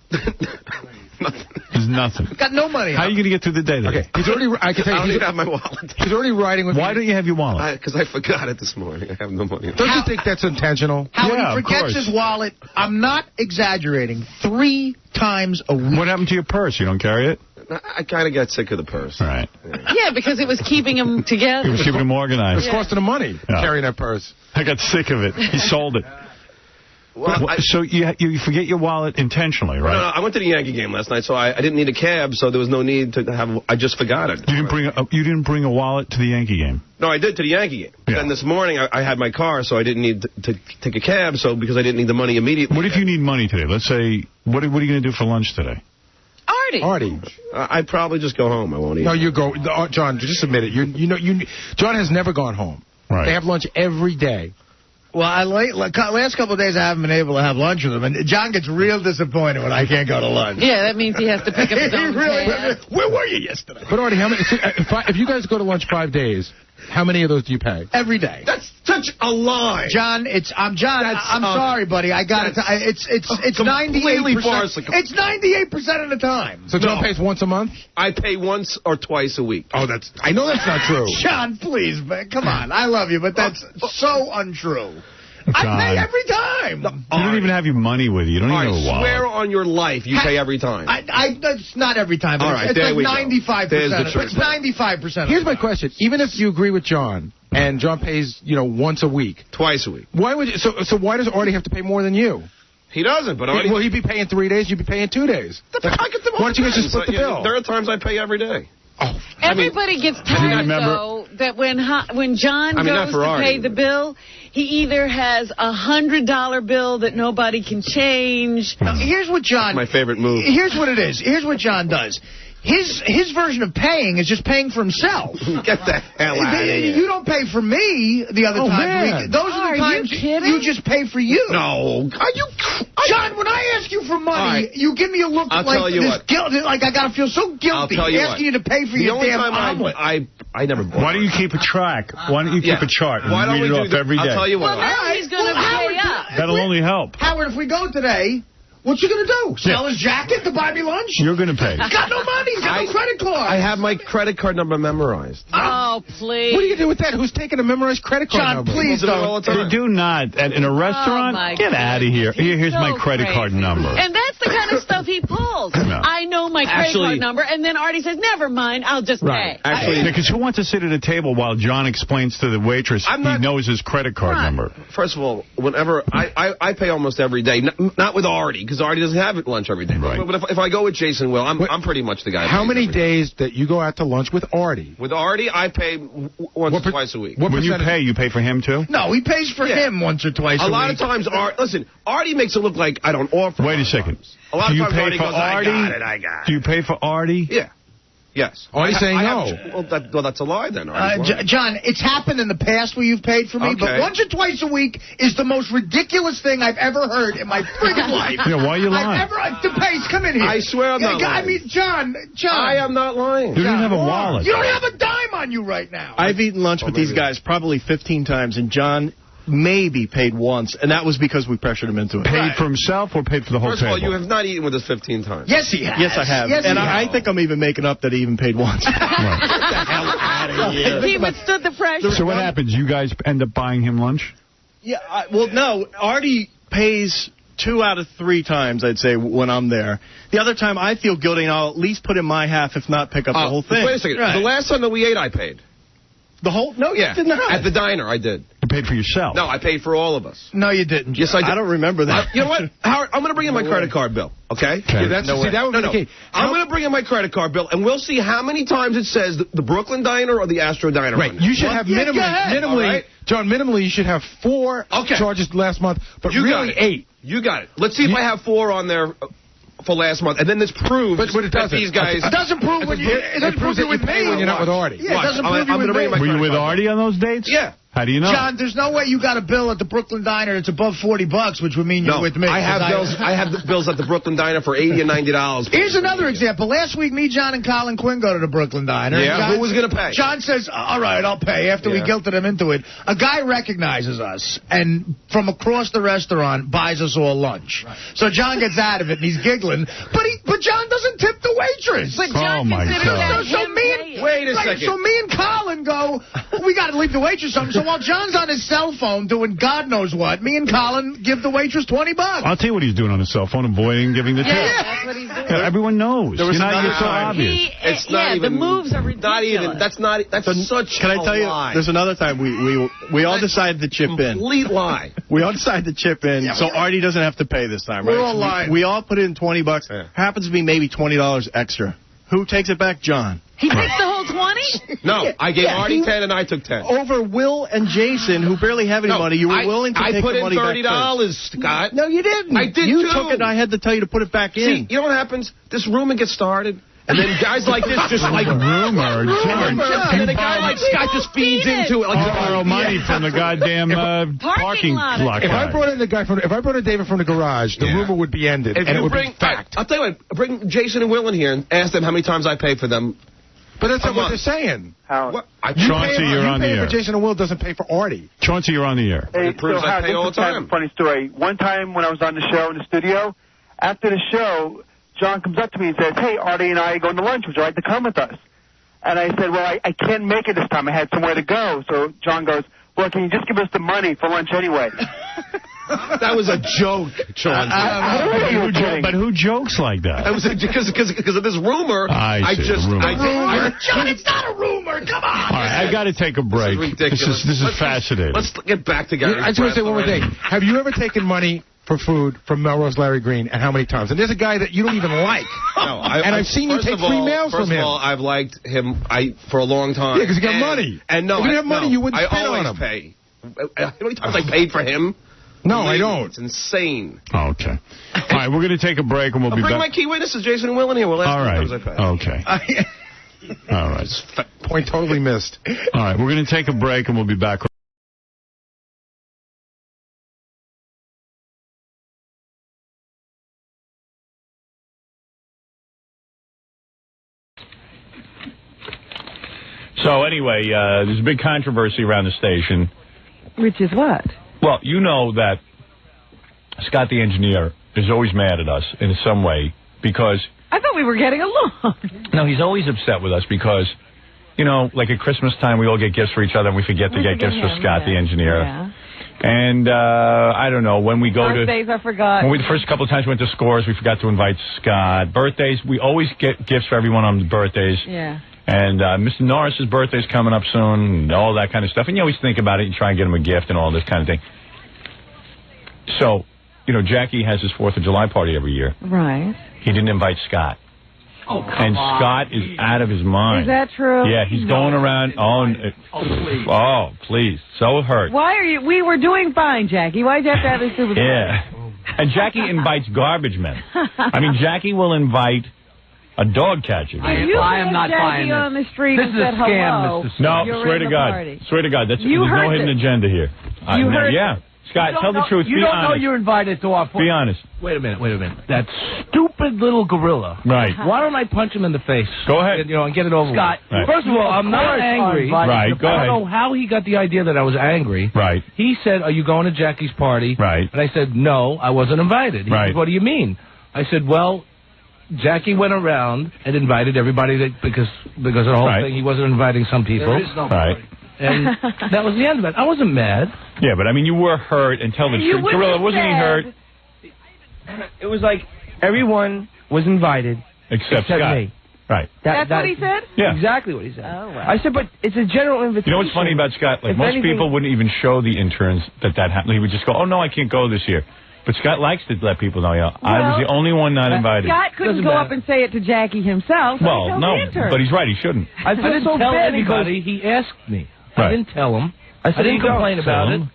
F: There's nothing.
G: Got no money.
F: How are you going to get through the day today?
D: Okay, he's already. I can tell you,
E: I don't even have my wallet.
D: he's already riding with.
F: Why don't you have your wallet?
E: Because I forgot it this morning. I have no money.
D: Don't you think that's intentional?
G: Howard,
F: Yeah,
G: he
F: of
G: forgets
F: course.
G: his wallet. I'm not exaggerating. 3 times a week.
F: What happened to your purse? You don't carry it?
E: I kind of got sick of the purse.
F: All right.
B: Yeah, because it was keeping him together.
F: It was keeping him organized.
D: It's costing him money carrying that purse.
F: I got sick of it. He sold it.
E: Well,
F: So you forget your wallet intentionally, right?
E: No, I went to the Yankee game last night, so I didn't need a cab, so there was no need to have. I just forgot it.
F: You didn't bring a wallet to the Yankee game.
E: No, I did to the Yankee game.
F: Yeah.
E: Then this morning I had my car, so I didn't need to take a cab. So because I didn't need the money immediately.
F: What if you need money today? Let's say, what are you going to do for lunch today?
B: Artie.
E: I'd probably just go home. I won't eat.
D: No, you go, John. Just admit it. John has never gone home.
F: Right.
D: They have lunch every day.
G: Well, last couple of days I haven't been able to have lunch with him, and John gets real disappointed when I can't go to lunch.
B: Yeah, that means he has to pick up his own tab.
G: Where were you yesterday?
D: But Artie, how many? If you guys go to lunch 5 days, how many of those do you pay?
G: Every day.
E: That's such a lie,
G: John. I'm sorry, buddy. I got it. It's 98%. It's 98% of the time.
D: So John pays once a month.
E: I pay once or twice a week.
D: Oh, I know that's not true.
G: John, please, man, come on. I love you, but that's so untrue. I pay every time.
F: You don't even have your money with you. You don't even have a wallet.
E: Swear on your life you pay every time.
G: That's not every time.
E: All right,
G: it's
E: there
G: like
E: we go.
G: 95%.
E: There's the truth.
G: It's 95%.
D: Here's my question: even if you agree with John and John pays, once a week,
E: Twice a week.
D: why would you, so why does Artie have to pay more than you?
E: He doesn't, but Artie...
D: Will he be paying 3 days? You'd be paying 2 days. Why don't you guys just split the bill?
E: There are times I pay every day.
D: Oh,
B: Everybody gets tired, though, that when John goes to pay the bill, he either has $100 bill that nobody can change.
G: Here's what John...
E: My favorite move.
G: Here's what it is. Here's what John does. His version of paying is just paying for himself.
E: Get the hell out of here.
G: You don't pay for me the other times. Those are the times you just pay for you.
E: No. Are you...
G: John, when I ask you for money, you give me a look like this guilt. Like I got to feel so guilty asking you to pay for your damn omelet.
E: I never bought.
F: Why don't you keep a track? Why don't you keep a chart and read it off every day?
E: I'll tell you what.
B: Well, now he's going to pay up.
F: That'll only help.
G: Howard, if we go today... What you gonna do? Sell his jacket to buy me lunch?
F: You're gonna pay.
G: He's got no money. He's got no credit card.
E: I have my credit card number memorized.
B: Oh, please.
D: What are you gonna do with that? Who's taking a memorized credit card
G: John,
D: number?
G: please don't.
F: They do not. In a restaurant, get out of here. Here's my credit card number.
B: And that's the kind of stuff he pulls.
F: No.
B: I know my credit card number, and then Artie says, never mind, I'll just pay.
F: Actually, because who wants to sit at a table while John explains to the waitress he knows his credit card number?
E: First of all, whenever I pay almost every day, not with Artie, because Artie doesn't have lunch every day. Right. But if I go with Jason Will, I'm pretty much the guy.
D: How many days that you go out to lunch with Artie?
E: With Artie, I pay once or twice a week.
F: When you pay for him too?
G: No, he pays for him once or twice a week.
E: A lot of times, Artie makes it look like I don't offer.
F: Wait a second.
E: A lot of times
F: Artie
E: goes, I got it.
F: Do you pay for Artie?
E: Yeah. Yes.
D: Artie's saying no.
E: Well, that's a lie then, Artie.
G: John, it's happened in the past where you've paid for me, but once or twice a week is the most ridiculous thing I've ever heard in my friggin' life.
F: Yeah, why are you lying?
G: Come in here.
E: I swear I'm not lying.
G: I mean, John.
E: I am not lying.
F: You don't have a wallet.
G: You don't have a dime on you right now.
J: I've eaten lunch with these guys probably 15 times, and John maybe paid once, and that was because we pressured him into it.
F: Paid for himself or paid for the whole
E: table? First of all,
F: table?
E: you have not eaten with us 15 times.
G: Yes, he has.
J: Yes, I have.
G: Yes,
J: and I think I'm even making up that he even paid once.
B: Get the hell out of here. He withstood the pressure.
F: So what happens? You guys end up buying him lunch?
J: Yeah, well, no. Artie pays 2 out of 3 times, I'd say, when I'm there. The other time, I feel guilty, and I'll at least put in my half, if not pick up the whole thing.
E: Wait a second. Right. The last time that we ate, I paid.
J: The whole? No,
E: yeah.
J: You did not.
E: At the diner, I did.
F: You paid for yourself?
E: No, I paid for all of us.
G: No, you didn't.
E: Yes, I did.
J: I don't remember that.
E: You know what, Howard? I'm going to bring in my credit card bill, okay?
D: Yeah, that would be the key.
E: I'm going to bring in my credit card bill, and we'll see how many times it says the Brooklyn Diner or the Astro Diner.
D: Right. You should have minimally, John, minimally, you should have 4 charges last month, but really 8.
E: You got it. Let's see if I have 4 on there for last month, and then this proves that these guys...
G: It doesn't prove when it proves that you pay
D: when you're not with Artie.
G: Yeah, it doesn't prove you with me.
F: Were you with Artie on those dates?
E: Yeah.
F: How do you know?
G: John, there's no way you got a bill at the Brooklyn Diner that's above $40, which would mean you're with me.
E: I have bills. I have the bills at the Brooklyn Diner for $80 and $90.
G: Here's another example. Last week, me, John, and Colin Quinn go to the Brooklyn Diner.
E: Yeah, who was going to pay?
G: John says, all right, I'll pay. After we guilted him into it, a guy recognizes us, and from across the restaurant buys us all lunch. Right. So John gets out of it, and he's giggling. But John doesn't tip the waitress.
B: But John considers that him paying.
E: Wait a second.
G: So me and Colin go, we got to leave the waitress something. So while John's on his cell phone doing God knows what, me and Colin give the waitress $20.
F: I'll tell you what he's doing on his cell phone, avoiding giving the tip.
B: Yeah, that's what he's doing.
F: Everyone knows.
J: There was
F: You're
J: another
F: so
J: time.
F: obvious.
E: It's not even.
B: The moves are ridiculous.
E: Not even. That's such
J: Can I tell you,
E: a lie.
J: there's another time we all decided to chip in.
E: Complete lie.
J: We all decided to chip in, so Artie doesn't have to pay this time, right?
G: We're all lying.
J: We all put in $20.
E: Yeah.
J: Happens to be maybe $20 extra. Who takes it back? John.
B: He takes the whole 20?
E: No, I gave
J: Yeah,
E: Artie
J: he-
E: 10 and I took 10.
J: Over Will and Jason, who barely have any money, you were willing to
E: I
J: take
E: put
J: the
E: in
J: money back
E: $30, Scott.
J: first. No, you didn't.
E: I did
J: You
E: too.
J: took it, and I had to tell you to put it back
E: See,
J: in.
E: you know what happens? This rumor gets started, and then guys like this just like
F: Rumor,
E: and then a guy like Scott just feeds into it. Like
F: borrow money from the goddamn parking
B: lot.
F: lot
D: If I
F: guy.
D: brought in the guy from, if I brought in David from the garage, the rumor would be ended,
E: If
D: and it
E: you
D: would
E: bring,
D: be fact.
E: I'll tell you what, bring Jason and Will in here and ask them how many times I pay for them.
D: But that's not
E: a
D: what
E: month.
D: they're saying.
E: What?
F: Chauncey, you're on the
D: You pay
F: air.
D: for Jason and Will doesn't pay for Artie.
F: Chauncey, you're on the air.
I: Hey,
E: It proves I
I: Howard,
E: pay all
I: this
E: the
I: is kind
E: time.
I: of a funny story. One time when I was on the show in the studio, after the show, John comes up to me and says, "Hey, Artie and I are going to lunch. Would you like to come with us?" And I said, "Well, I can't make it this time. I had somewhere to go." So John goes, "Well, can you just give us the money for lunch anyway?"
E: That was a joke, Chauncey.
F: But who jokes like that?
E: That was because of this rumor.
F: I see,
E: just
F: rumor.
G: John, it's not a rumor. Come on.
F: All right, I got to take a break.
E: This is ridiculous.
F: This is fascinating.
E: Let's get back to Gary.
D: I just want to say one more thing. Have you ever taken money for food from Melrose Larry Green, and how many times? And there's a guy that you don't even like.
E: No,
D: I've seen you take free mails from him.
E: First of all, I've liked him for a long time.
D: Yeah, because you got money.
E: And no,
D: if you didn't have money, you wouldn't
E: I
D: spend
E: always
D: on him.
E: pay. How many times I paid for him?
D: No, I
E: Believe me,
D: don't.
E: It's insane.
F: Okay. All right, we're going to take a break, and we'll be
E: Bring
F: back.
E: my key witnesses, Jason and Will, in here. We'll ask
F: All
E: how
F: right.
E: many times I pay.
F: Okay. All right.
D: Point totally missed.
F: All right, we're going to take a break, and we'll be back. So anyway, there's a big controversy around the station.
B: Which is what?
F: Well, you know that Scott the engineer is always mad at us in some way because...
B: I thought we were getting along.
F: No, he's always upset with us because, you know, like at Christmas time, we all get gifts for each other and we forget to get gifts for Scott the engineer.
B: Yeah.
F: And I don't know, when we go
B: Birthdays are forgotten.
F: when we the first couple of times went to Scores, we forgot to invite Scott. Birthdays, we always get gifts for everyone on birthdays.
B: Yeah.
F: And Mr. Norris's birthday's coming up soon, and all that kind of stuff. And you always think about it, you try and get him a gift and all this kind of thing. So, you know, Jackie has his 4th of July party every year.
B: Right.
F: He didn't invite Scott.
K: Oh, come
F: And
K: on.
F: Scott is out of his mind.
B: Is that true?
F: Yeah, he's going around. Oh, please. So hurt.
B: Why are you? We were doing fine, Jackie. Why'd you have to have this stupid?
F: Yeah. And Jackie invites garbage men. I mean, Jackie will invite a dog catcher.
K: I am not buying this.
B: on the street
K: This
B: and
K: is a
B: said
K: scam,
B: hello.
K: Mr.
F: No,
B: You're
F: swear
B: in
F: to
B: the
F: God.
B: party.
F: Swear to God. There's
B: You
F: no
B: heard
F: hidden
B: this.
F: agenda here.
B: You heard
F: yeah. Scott, tell the truth.
K: You
F: Be
K: don't know
F: honest.
K: you're invited to our...
F: Be honest.
K: Wait a minute. That stupid little gorilla.
F: Right.
K: Why don't I punch him in the face?
F: Go ahead.
K: And, and get it over
F: Scott,
K: with.
F: right.
K: First of all, I'm not angry.
F: Right, go
K: I
F: ahead.
K: don't know how he got the idea that I was angry.
F: Right.
K: He said, "Are you going to Jackie's party?"
F: Right.
K: And I said, "No, I wasn't invited." He
F: Right.
K: said, "What do you mean?" I said, "Well, Jackie went around and invited everybody because of the whole
F: Right.
K: thing. He wasn't inviting some people." There is no
F: Right.
K: And that was the end of it. I wasn't mad.
F: Yeah, but I mean, you were hurt and tell the
B: You
F: truth.
B: wouldn't
F: Gorilla,
B: have
F: wasn't he
B: said-
F: hurt?
C: It was like everyone was invited
F: Except Scott.
C: me.
F: Right.
B: That's what he said?
F: Yeah.
C: Exactly what he said.
B: Oh, wow.
C: I said, but it's a general invitation.
F: You know what's funny about Scott? Like,
C: If
F: most
C: anything-
F: people wouldn't even show the interns that happened. He would just go, "Oh, no, I can't go this year." But Scott likes to let people know, I was the only one not invited.
B: Scott couldn't
K: Doesn't
B: go
K: matter.
B: up and say it to Jackie himself. So he
F: Well,
B: told
F: no,
B: the intern.
F: but he's right. He shouldn't.
K: I didn't
C: so
K: tell
C: bad
K: anybody. He asked me.
F: Right.
K: I didn't tell him.
C: I said,
K: I didn't
C: "You don't
K: complain about
F: Tell
K: it.
F: him.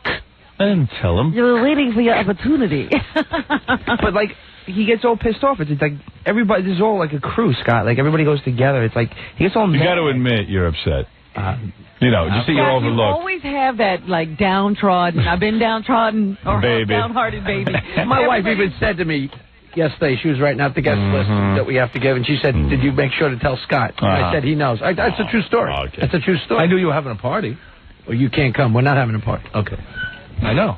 F: I didn't tell him.
B: You were waiting for your opportunity.
C: But like he gets all pissed off. It's like everybody. This is all like a crew, Scott. Like everybody goes together. It's like he gets all
F: You
C: mad.
F: got to admit you're upset. You know, just that you're
B: Scott, you
F: overlooked.
B: always have that, like, downtrodden. I've been downtrodden or
F: Baby.
B: downhearted baby.
K: My wife
B: Everybody-
K: even said to me yesterday, she was writing out the guest list that we have to give, and she said, "Did you make sure to tell Scott?" And I said, "He knows." That's a true story.
F: Okay.
K: That's a true story.
C: I knew you were having a party.
K: Well, you can't come. We're not having a party.
C: Okay.
K: I know.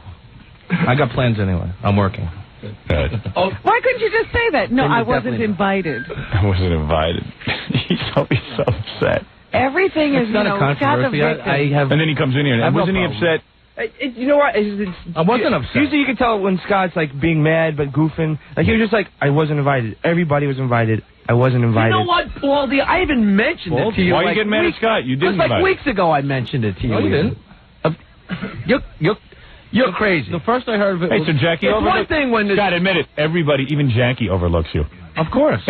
K: I got plans anyway. I'm working.
B: Why couldn't you just say that? No, I wasn't invited.
A: I wasn't invited. He's so upset.
B: Everything is,
K: not a controversy. I have.
A: And then he comes in here, and wasn't he upset?
C: You know what?
K: I wasn't upset.
C: Usually you can tell when Scott's like being mad but goofing. Like he was just like, I wasn't invited. Everybody was invited. I wasn't invited.
K: You know what, Baldy? I even mentioned it to you.
A: Why are you getting mad at Scott? You didn't invite.
K: Like weeks ago, I mentioned it to you.
C: No, you didn't.
K: You're crazy.
C: The first I heard of it was...
A: Hey, so Jackie
K: one thing when...
A: Scott, admit it. Everybody, even Jackie, overlooks you.
K: Of course.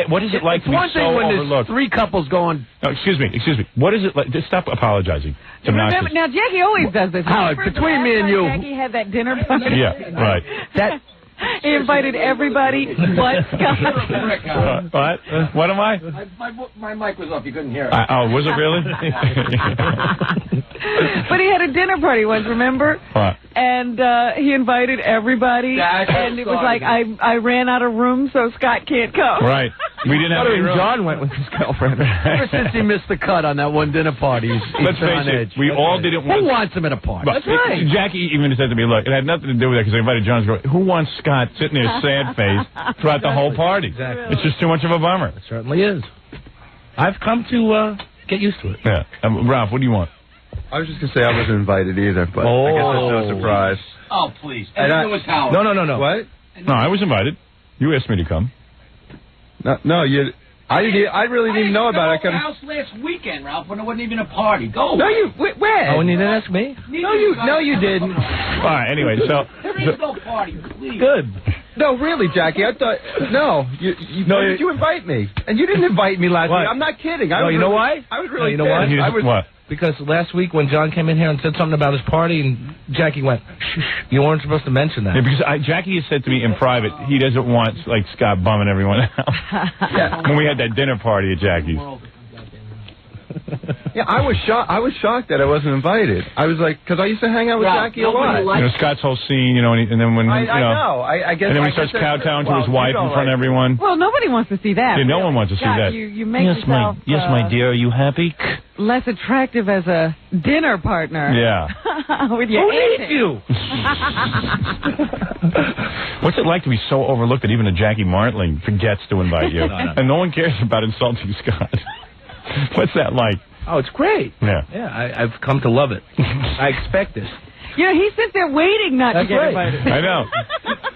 A: What is it like to be so
K: overlooked? One thing when there's 3 couples going...
A: No, excuse me. What is it like? Just stop apologizing.
B: Remember, now, Jackie always does this.
K: Howard, between me and you...
B: Jackie had that dinner party.
A: Yeah, right.
B: He invited everybody but Scott.
A: What? What am I?
K: My mic was off. You couldn't hear it.
A: Was it really?
B: But he had a dinner party once, remember?
A: What?
B: And he invited everybody, and it was like, I ran out of room, so Scott can't come.
A: Right. We didn't have any room.
C: John went with his girlfriend.
K: Ever since he missed the cut on that one dinner party, he's
A: Let's face
K: on
A: it,
K: edge.
A: we all didn't want...
K: Who wants him at a party?
A: That's right. Jackie even said to me, look, it had nothing to do with that because I invited John's girl. Who wants Scott sitting there sad face throughout the whole party?
K: Exactly.
A: It's just too much of a bummer.
K: It certainly is. I've come to get used to it.
A: Yeah. Ralph, what do you want?
L: I was just going to say I wasn't invited either, but I guess that's no surprise.
K: Oh, please. Everything was Howard.
C: No.
L: What?
A: No, I was invited. You asked me to come.
L: No, you... I really didn't even know about it.
K: I house last weekend, Ralph, when it wasn't even a party. Go.
C: No, you... Where?
K: Oh, and you didn't ask me?
C: No, you didn't.
A: All right, anyway, so...
K: There is no party, please.
C: Good.
L: No, really, Jackie, I thought... No, you invite me. And you didn't invite me last week. I'm not kidding.
C: You know why?
L: I was really
C: you know why?
A: What?
C: Because last week when John came in here and said something about his party, and Jackie went, shh, you weren't supposed to mention that.
A: Yeah, because Jackie has said to me in private he doesn't want like Scott bumming everyone out.
L: Yeah.
A: When we had that dinner party at Jackie's.
L: Yeah, I was shocked that I wasn't invited. I was like, because I used to hang out with Jackie a lot.
A: Scott's whole scene, and then when
L: I know. I guess.
A: And then when he starts kowtowing to his wife in front of everyone.
B: Well, nobody wants to see that.
A: Yeah, no one wants to see that.
B: You make yourself
A: my dear, are you happy?
B: less attractive as a dinner partner.
A: Yeah.
B: With your
C: Who needs you?
A: What's it like to be so overlooked that even a Jackie Martling forgets to invite you? And no one cares about insulting Scott. What's that like?
C: Oh, it's great.
A: Yeah.
C: Yeah, I've come to love it. I expect this.
B: You know, he sits there waiting not to get invited.
A: I know.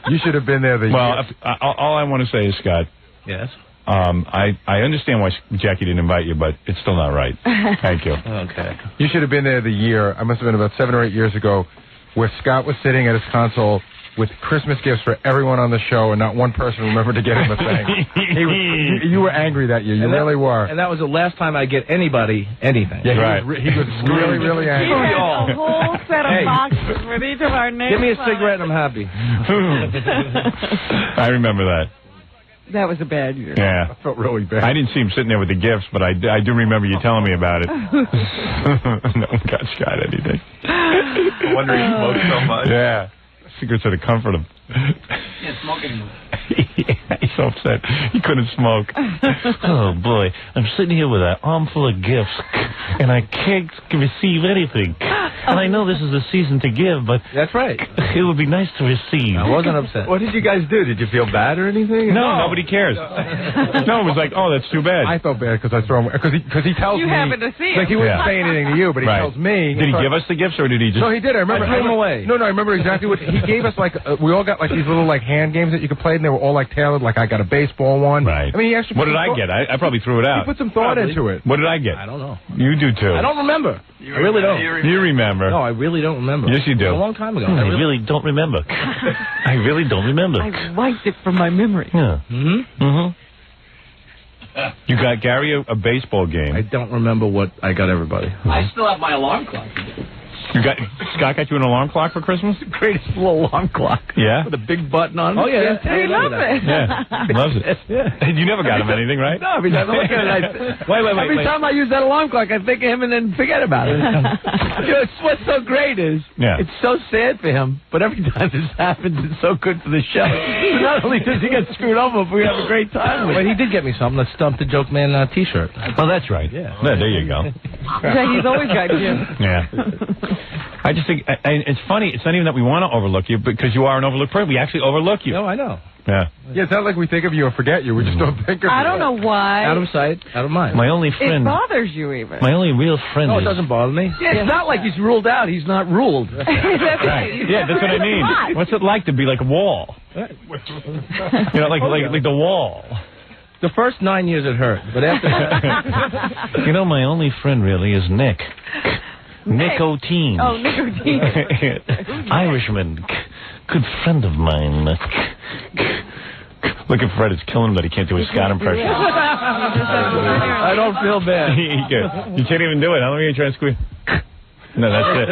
D: You should have been there.
A: All I want to say is, Scott.
C: Yes.
A: I understand why Jackie didn't invite you, but it's still not right. Thank you.
C: Okay.
D: You should have been there the year, I must have been about 7 or 8 years ago, where Scott was sitting at his console with Christmas gifts for everyone on the show, and not one person remembered to get him a thing. You were angry that year. You really were.
C: And that was the last time I get anybody anything.
D: Yeah,
A: right.
D: He was really, really angry.
B: He had a whole set of boxes with each of our names.
C: Give me a cigarette and I'm happy.
A: I remember that.
B: That was a bad year.
A: Yeah.
D: I felt really bad.
A: I didn't see him sitting there with the gifts, but I do remember you telling me about it. No one got Scott anything.
L: No wonder he smoked so much.
A: Yeah. Secrets to comfort him.
K: Can't smoke anymore.
A: He's so upset. He couldn't smoke. Oh, boy. I'm sitting here with an armful of gifts, and I can't receive anything. And I know this is the season to give, but...
C: That's right.
A: It would be nice to receive.
C: I wasn't upset.
L: What did you guys do? Did you feel bad or anything?
A: No, nobody cares. No, it was like, oh, that's too bad.
D: I felt bad because I saw him, because he tells me...
B: You happened to see
D: Like, he
B: him.
D: wouldn't say anything to you, but he tells me...
A: Did he give us the gifts, or did he just...
D: No, he did. I remember.
C: I threw them away.
D: No, I remember exactly what... He gave us, like... we all got, like, these little, like, hand games that you could play, and they were all, like, tailored. Like, I got a baseball one.
A: Right.
D: I mean, he actually...
A: What did I get? I probably threw it out.
D: He put some thought into it.
A: What did I get?
C: I don't know.
A: You do, too.
C: I don't remember. I really don't.
A: You remember.
C: No, I really don't remember.
A: Yes, you do.
C: It was a long time ago.
A: I really don't remember. I really don't remember.
B: I wiped it from my memory.
A: Yeah.
C: Mm-hmm.
A: Mm-hmm. You got Gary a baseball game.
C: I don't remember what I got everybody.
K: I still have my alarm clock.
A: Scott got you an alarm clock for Christmas?
C: The greatest little alarm clock.
A: Yeah?
C: With a big button on it. Oh, yeah.
B: He loves it.
A: Yeah. Loves it.
C: Yeah.
A: You never got him anything, right?
C: No, every time I look at it, every time I use that alarm clock, I think of him and then forget about it. You know, what's so great is it's so sad for him, but every time this happens, it's so good for the show. So not only does he get screwed over, but we have a great time with it. But he did get me something, that Stump the Joke Man T-shirt.
A: Oh, that's right.
C: Yeah.
A: There you go.
B: Jackie's always got gin.
F: Yeah. I just think it's funny. It's not even that we want to overlook you because you are an overlooked person. We actually overlook you.
L: No, I know.
F: Yeah.
D: Yeah, it's not like we think of you or forget you. We just don't think of you.
B: I don't know why.
K: Out of sight, out of mind.
F: My only
B: It
F: friend.
B: bothers you even.
F: My only real friend.
K: No,
F: is...
K: it doesn't bother me. Yeah, it's not like he's ruled out. He's not ruled.
F: Right. Yeah, that's what I mean. What's it like to be like a wall? Like the wall.
K: The first 9 years it hurt, but after that...
F: My only friend really is Nick. Nicotine.
B: Oh, nicotine.
F: Irishman. Good friend of mine. Look at Fred. It's killing him that he can't do his Scott impression.
K: I don't feel bad.
F: You can't even do it. How long are you trying to squeeze? No, that's it.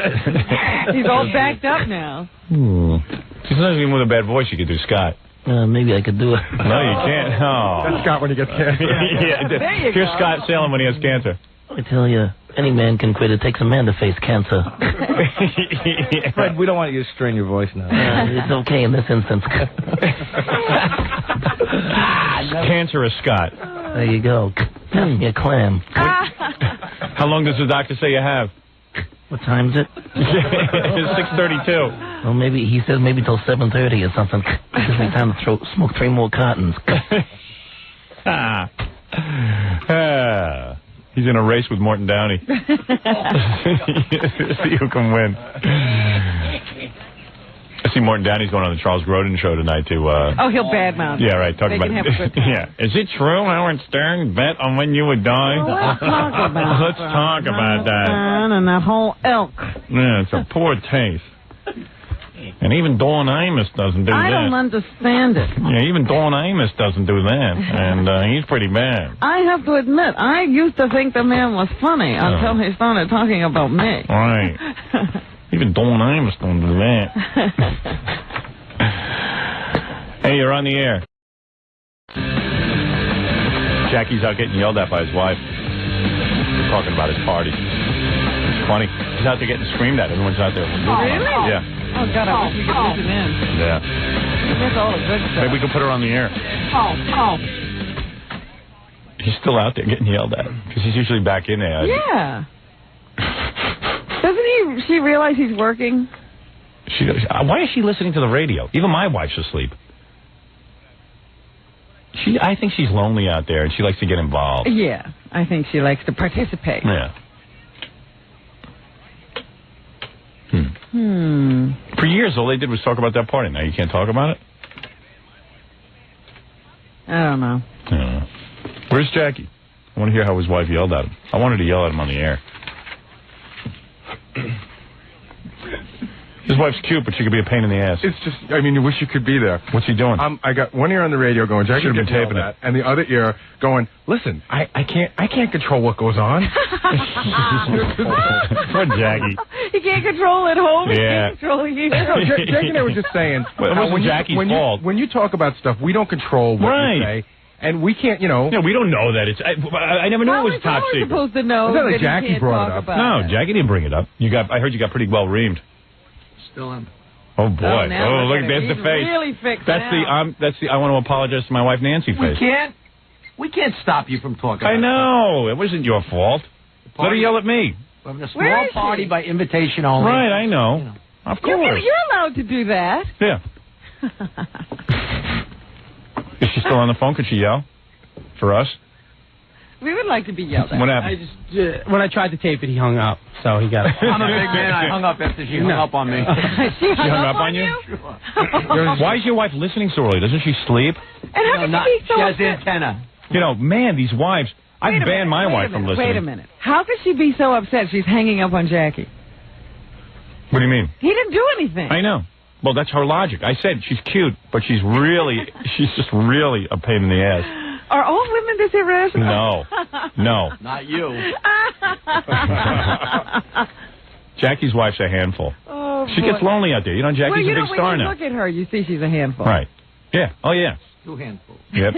B: He's all backed up now.
F: Sometimes even with a bad voice, you could do Scott.
K: Maybe I could do it.
F: No, you can't. Oh.
D: That's Scott when he gets cancer.
F: Here's Scott Salem when he has cancer.
K: I tell you, any man can quit. It takes a man to face cancer.
L: Fred, we don't want you to strain your voice now.
K: It's okay in this instance.
F: Cancerous Scott.
K: There you go. You clam.
F: How long does the doctor say you have?
K: What time is it?
F: It's 6:32.
K: Well, maybe he says maybe till 7:30 or something. Gives me time to smoke 3 more cartons.
F: He's in a race with Morton Downey. See who can win. I see Morton Downey's going on the Charles Grodin show tonight to...
B: he'll badmouth.
F: Yeah, right. Talk about
B: have a good time.
F: Yeah. Is it true Howard Stern bet on when you would die?
B: Let's talk about
F: Let's talk about that.
B: And that whole elk.
F: Yeah, it's a poor taste. And even Dawn Amos doesn't do that.
B: I don't understand it.
F: Yeah, even Dawn Amos doesn't do that. And he's pretty bad.
B: I have to admit, I used to think the man was funny until he started talking about me.
F: Right. Even Dawn Amos don't do that. Hey, you're on the air. Jackie's out getting yelled at by his wife. Talking about his party. It's funny. He's out there getting screamed at. Everyone's out there.
B: Really?
F: Yeah.
B: Oh, God, I wish we could listen in.
F: Yeah.
B: That's all the good stuff.
F: Maybe we can put her on the air. He's still out there getting yelled at because he's usually back in there.
B: Yeah. Doesn't she realize he's working?
F: Why is she listening to the radio? Even my wife's asleep. I think she's lonely out there and she likes to get involved.
B: Yeah, I think she likes to participate.
F: Yeah. For years, all they did was talk about that party. Now you can't talk about it?
B: I don't know.
F: Where's Jackie? I want to hear how his wife yelled at him. I wanted to yell at him on the air. His wife's cute, but she could be a pain in the ass.
D: It's just, I mean, you wish you could be there.
F: What's he doing?
D: I got one ear on the radio going, Jackie
F: should have been taping it.
D: And the other ear going, listen, I can't control what goes on.
F: Poor Jackie.
B: He can't control at home.
F: Yeah.
B: He can't control here.
D: Jackie and I were just saying.
F: Well, it wasn't Jackie's fault.
D: When you talk about stuff, we don't control what you say. And we can't,
F: Yeah, we don't know that it's... I never knew it was top secret.
B: How are we supposed to know
D: it's not like
B: that
D: Jackie
B: can't
D: brought
B: talk
D: it up.
B: about
F: No,
B: it?
F: Jackie didn't bring it up. I heard you got pretty well reamed.
K: Still am.
F: Oh, boy.
B: Now
F: Look, there's the face.
B: Really fixed
F: That's the I want to apologize to my wife Nancy face.
K: We can't stop you from talking.
F: I know. It wasn't your fault. Let her yell at me.
K: We're having a small party by invitation only.
F: Right, I know. Of course.
B: You're allowed to do that.
F: Yeah. Is she still on the phone? Could she yell for us?
B: We would like to be yelled at.
F: What happened?
L: When I tried to tape it, he hung up, so he got it.
K: I'm a big man. I hung up after she hung up on me.
B: She hung
F: up on you? Why is your wife listening so early? Doesn't she sleep?
B: And how can she be so
K: She has
B: upset?
K: antenna.
F: Man, these wives... I've banned my wife from listening.
B: Wait a minute. How could she be so upset she's hanging up on Jackie?
F: What do you mean?
B: He didn't do anything.
F: I know. Well, that's her logic. I said she's cute, but she's just really a pain in the ass.
B: Are all women this irrational?
F: No.
K: Not you.
F: Jackie's wife's a handful.
B: Oh,
F: she gets lonely out there. Jackie's a big star now.
B: When you look at her, you see she's a handful.
F: Right. Yeah. Oh, yeah.
K: 2 handfuls.
F: Yep.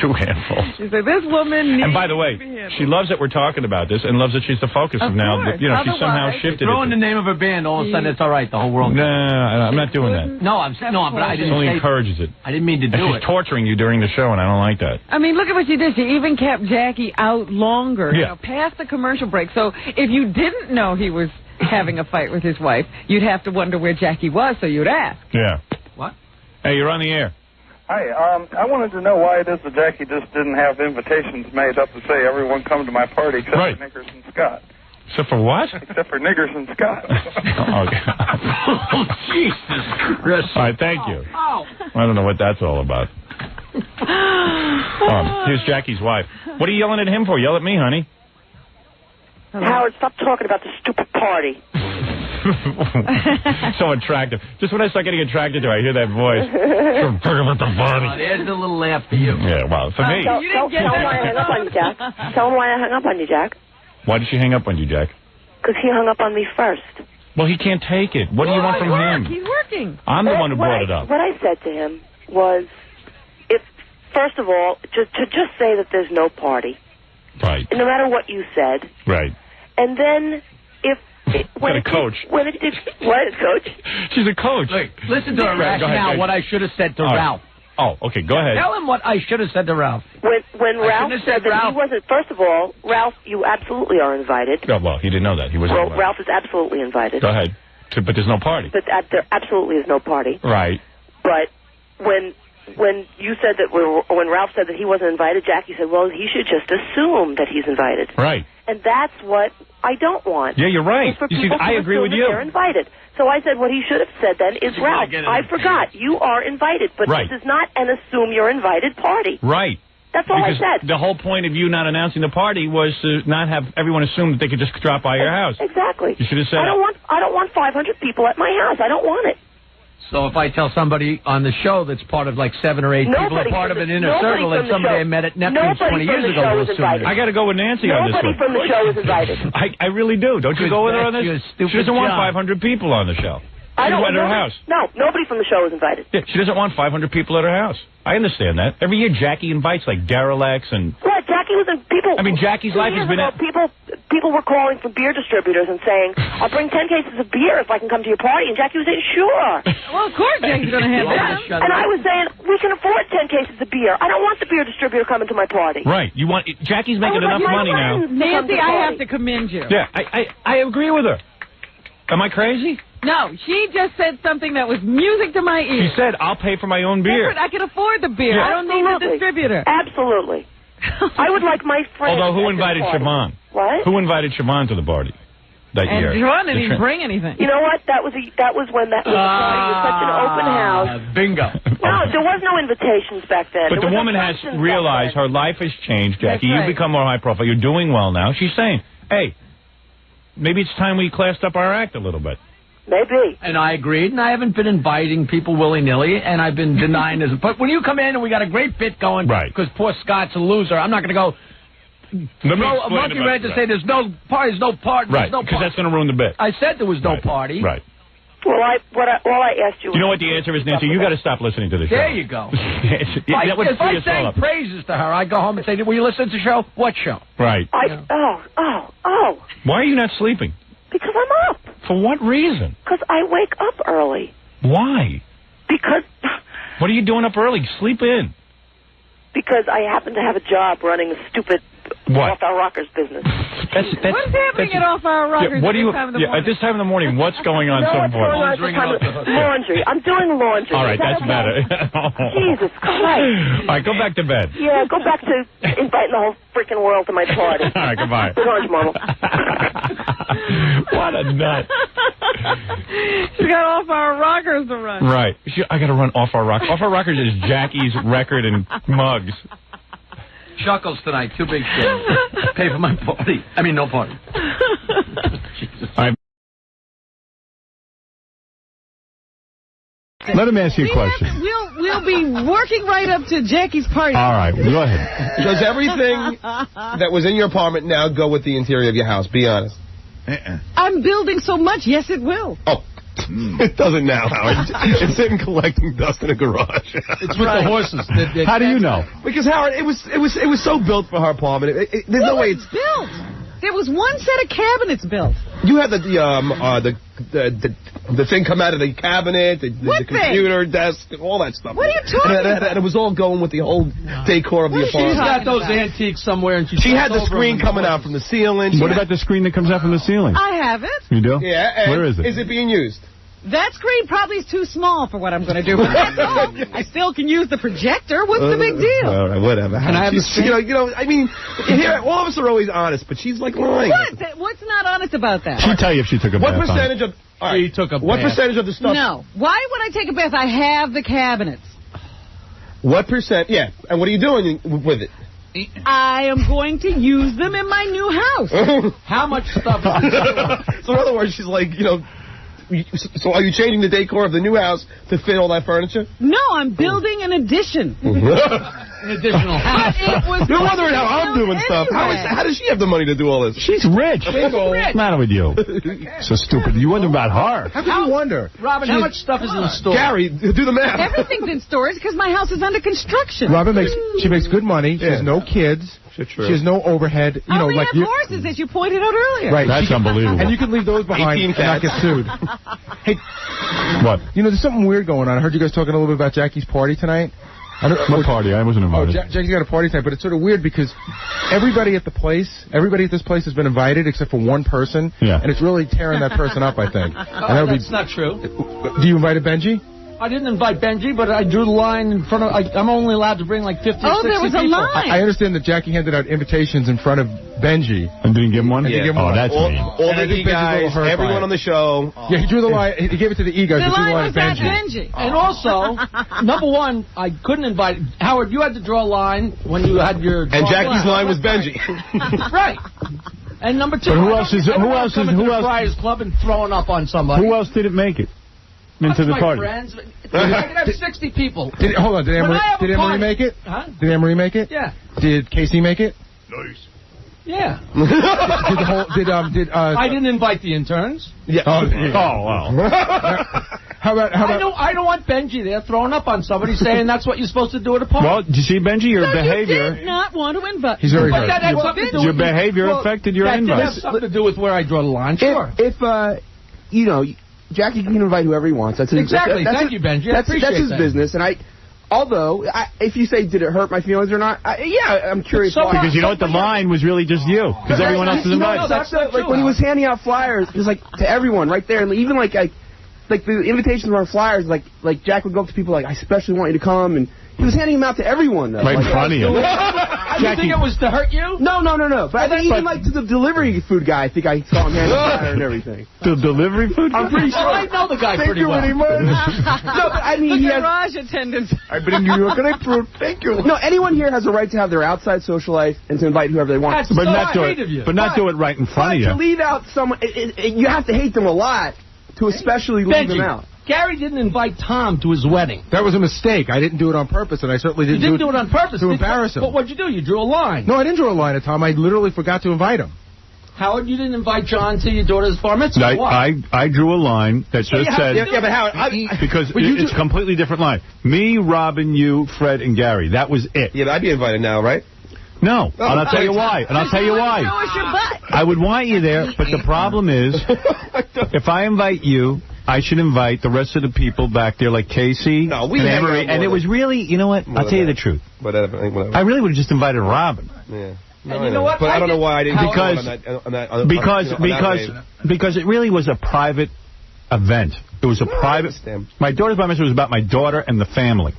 F: 2 handfuls.
B: She said, this woman needs
F: And by the way,
B: to be
F: She loves that we're talking about this and loves that she's the focus of now.
B: course.
F: You know, she's somehow shifted.
K: Throw in the name of her band, all of a sudden it's all right. The whole world.
F: No, I'm not doing that.
K: No, but I didn't.
F: Only encourages it.
K: I didn't mean to do it.
F: She's torturing you during the show, and I don't like that.
B: I mean, look at what she did. She even kept Jackie out longer,
F: Yeah.
B: past the commercial break. So if you didn't know he was having a fight with his wife, you'd have to wonder where Jackie was, so you'd ask.
F: Yeah.
K: What?
F: Hey, you're on the air.
M: Hi, I wanted to know why it is that Jackie just didn't have invitations made up to say everyone come to my party except for Niggers and Scott.
F: Except for what?
M: Except for Niggers and Scott.
F: Okay.
K: Oh, Jesus Christ.
F: All right, thank you. I don't know what that's all about. Here's Jackie's wife. What are you yelling at him for? Yell at me, honey.
N: Howard, stop talking about the stupid party.
F: So attractive. Just when I start getting attracted to her, I hear that voice. Talking about the party.
K: There's a little laugh for you.
F: Yeah, well, for me.
N: Tell him why I hung up on you, Jack. Tell him why I hung up on you, Jack.
F: Why did she hang up on you, Jack?
N: Because he hung up on me first.
F: Well, he can't take it. What do you want from him?
B: He's working.
F: I'm the one who brought it up.
N: What I said to him was, first of all, to just say that there's no party.
F: Right.
N: No matter what you said.
F: Right.
N: And then
F: What a coach.
N: What, coach?
F: She's a coach.
K: Look, listen to her rationale, what I should have said to Ralph.
F: Oh, okay, go ahead.
K: Tell him what I should have said to Ralph.
N: When Ralph said that he wasn't, first of all, Ralph, you absolutely are invited.
F: Oh, well, he didn't know that. He wasn't invited.
N: Ralph is absolutely invited.
F: Go ahead. But there's no party.
N: But there absolutely is no party.
F: Right.
N: But when you said that, when Ralph said that he wasn't invited, Jackie said, well, he should just assume that he's invited.
F: Right.
N: And that's what I don't want.
F: Yeah, you're right.
N: For
F: You see,
N: people to
F: I agree with
N: assume that
F: you.
N: They're invited. So I said what he should have said then is, Ralph, I forgot. You are invited, but
F: Right.
N: this is not an assume you're invited party.
F: Right.
N: That's all
F: because
N: I said.
F: The whole point of you not announcing the party was to not have everyone assume that they could just drop by your house.
N: Exactly.
F: You should have said
N: I don't want 500 people at my house. I don't want it.
K: So if I tell somebody on the show that's part of like 7 or 8 people, are part of an inner circle, and somebody I met at Neptune's 20 years ago will assume it.
F: I got to go with Nancy on this one.
N: Nobody from the show is invited.
F: I really do. Don't you go with her on this? She doesn't want 500 people on the show.
N: I don't
F: at her house.
N: No, nobody from the show is invited.
F: Yeah, she doesn't want 500 people at her house. I understand that. Every year Jackie invites like Derelicts and...
N: What? Jackie was in people...
F: I mean, Jackie's life has been...
N: People were calling from beer distributors and saying, I'll bring 10 cases of beer if I can come to your party. And Jackie was saying, sure.
B: Well, of course Jackie's going to have that.
N: And I was saying, we can afford 10 cases of beer. I don't want the beer distributor coming to my party.
F: Right. You want... Jackie's making enough money now.
B: Nancy, I have to commend you.
F: Yeah, I agree with her. Am I crazy?
B: No, she just said something that was music to my ears.
F: She said, I'll pay for my own beer.
B: I can afford the beer.
F: Yeah.
B: I don't need the distributor.
N: Absolutely. I would like my friends.
F: Although, who invited Siobhan?
N: What?
F: Who invited Siobhan to the party that year?
B: And Siobhan didn't even bring anything.
N: You know what? That was when that party was such an open house.
K: Bingo.
N: No, there was no invitations back then.
F: But the woman has realized her life has changed, Jackie. You've become more high profile. You're doing well now. She's saying, hey, maybe it's time we classed up our act a little bit.
N: Maybe.
K: And I agreed, and I haven't been inviting people willy-nilly, and I've been denying this. But when you come in and we got a great bit going, because poor Scott's a loser, I'm not going to go throw a monkey wrench to say there's no party, there's no party.
F: Right, because that's going to ruin the bit.
K: I said there was no party.
F: Right.
N: Well, all I asked you.
F: You know what the answer is, Nancy? You got to stop listening to the show.
K: There you go.
F: If
K: I sang praises to her, I go home and say, "Will you listen to the show? What show?"
F: Right.
N: Oh.
F: Why are you not sleeping?
N: Because I'm up.
F: For what reason?
N: Because I wake up early.
F: Why?
N: Because.
F: What are you doing up early? Sleep in.
N: Because I happen to have a job running a stupid Off Our Rockers business.
B: What's happening at Off Our Rockers
F: what do you,
B: at this time of the morning?
F: at this time of the morning, what's going on so important?
N: Laundry. I'm doing laundry.
F: All right, that's better.
N: Jesus Christ.
F: All right, go back to bed.
N: Yeah, go back to inviting the whole freaking world to my party.
F: All right, goodbye.
N: Good lunch, Mama.
F: What a nut.
B: She's got Off Our Rockers to run.
F: Right. I got to run Off Our Rockers. Off Our Rockers is Jackie's record and mugs.
K: Chuckles tonight, 2 big shows. Pay for my party. I mean, no party. Jesus.
A: Let him ask you a question.
B: We'll be working right up to Jackie's party.
A: All right, go ahead.
O: Does everything that was in your apartment now go with the interior of your house? Be honest.
B: I'm building so much. Yes, it will.
O: Oh,
E: It doesn't now, Howard. It's sitting collecting dust in a garage.
K: It's with the horses.
A: How do you know?
E: Because Howard, it was so built for her apartment. There's no way it's
B: built. There was one set of cabinets built.
E: You had the thing come out of the cabinet, the computer desk, and all that stuff.
B: What are you talking about?
E: And it was all going with the whole decor of the apartment.
K: She's got those antiques somewhere, and
E: she had the screen coming out from the ceiling.
A: What about the screen that comes out from the ceiling?
B: I have it.
A: You do?
E: Yeah.
A: Where is it?
E: Is it being used?
B: That screen probably is too small for what I'm going to do. But I still can use the projector. What's the big deal?
E: All right, whatever.
K: Can I have the screen?
E: I mean, here, all of us are always honest, but she's like lying.
B: What? What's not honest about that?
A: She'll tell you if she took a bath.
E: What percentage of... All right,
K: she took a bath.
E: What percentage of the stuff...
B: No. Why would I take a bath? I have the cabinets.
E: What percent... Yeah, and what are you doing with it?
B: I am going to use them in my new house.
K: How much stuff is in
E: So in other words, she's like, so are you changing the decor of the new house to fit all that furniture?
B: No, I'm building an addition.
K: An additional house.
E: You're wondering how I'm doing stuff. How does she have the money to do all this?
A: She's rich. What's the matter with you? So stupid. You wonder about her.
D: How can you wonder?
K: Robin, how much stuff is in the store?
E: Gary, do the math.
B: Everything's in storage because my house is under construction.
D: Robin makes good money. She has no kids. She has no overhead.
B: I only have horses, as you pointed out earlier.
D: Right.
A: That's unbelievable.
D: And you can leave those behind and not get sued. Hey,
A: what?
D: There's something weird going on. I heard you guys talking a little bit about Jackie's party tonight.
A: What party? I wasn't invited.
D: Jackie's got a party tonight, but it's sort of weird because everybody at this place has been invited except for one person.
A: Yeah.
D: And it's really tearing that person up, I think.
K: That's not true.
D: Do you invite Benji?
K: I didn't invite Benji, but I drew the line in front of... I'm only allowed to bring like 50 or 60
B: there was a
K: people.
B: line.
D: I understand that Jackie handed out invitations in front of Benji.
A: And didn't give him one?
D: Yeah.
A: Oh, that's mean.
E: All the E guys, everyone on the show.
D: Yeah, he drew the line. He gave it to the E guys.
B: The line
D: was
B: at
D: Benji.
K: And also, number one, I couldn't invite... Howard, you had to draw a line when you had your...
E: And Jackie's line was Benji.
K: Right. And number two,
A: but who else is
K: Friars Club and throwing up on somebody?
A: Who else didn't make it into the party?
K: Friends. I could have 60 people.
D: Hold on. Did Anne-Marie make it?
K: Huh?
D: Did Anne-Marie make it?
K: Yeah.
D: Did Casey make it?
F: Nice.
K: Yeah.
D: I
K: didn't invite the interns.
D: Yeah.
A: Oh wow.
D: How about?
K: I don't want Benji there throwing up on somebody saying that's what you're supposed to do at a party.
A: Well, did you see, Benji, your behavior?
B: You did not want to invite.
D: He's very hurt.
A: Your behavior affected your invite.
K: That has something to do with where I draw the line. Sure.
O: If Jackie can invite whoever he wants. That's
K: exactly. Thank you, Benji.
O: That's his business, and although, if you say, did it hurt my feelings or not? I'm curious why.
A: Because you know what? The line was really just you. Because everyone else is invited.
O: No, that's like when he was handing out flyers, it was like to everyone right there. And even like the invitations were on flyers, like Jack would go up to people like, I especially want you to come. And he was handing them out to everyone, though.
A: Right in front of you.
K: You think it was to hurt you?
O: No. But I think even like to the delivery food guy, I think I saw him handing out flyer and everything.
A: The delivery food guy?
O: I'm pretty sure.
K: I know the guy pretty well.
O: No, but I mean,
B: the garage attendants.
O: I've been in New York and I proved. Thank you. No, anyone here has a right to have their outside social life and to invite whoever they want.
K: That's not do it
A: right in front of you.
O: To leave out someone, you have to hate them a lot to especially leave them out.
K: Gary didn't invite Tom to his wedding.
D: That was a mistake. I didn't do it on purpose, and I certainly didn't
K: do it on purpose.
D: To embarrass him.
K: But what'd you do? You drew a line.
D: No, I didn't draw a line at Tom. I literally forgot to invite him.
K: Howard, you didn't invite John to your daughter's bar mitzvah?
A: I drew a line that just said...
E: Yeah, but Howard...
A: Because it's a completely different line. Me, Robin, you, Fred, and Gary. That was it.
E: Yeah, but I'd be invited now, right?
A: No, and I'll tell you why. I would want you there, but the problem is, if I invite you... I should invite the rest of the people back there, like Casey and Anne-Marie. And it was really, you know what? I'll tell you the truth.
E: Whatever.
A: I really would have just invited Robin.
E: Yeah.
K: And you know what?
E: But I don't know why I didn't
A: because it really was a private event. It was a private. My daughter's bar mitzvah was about my daughter and the family.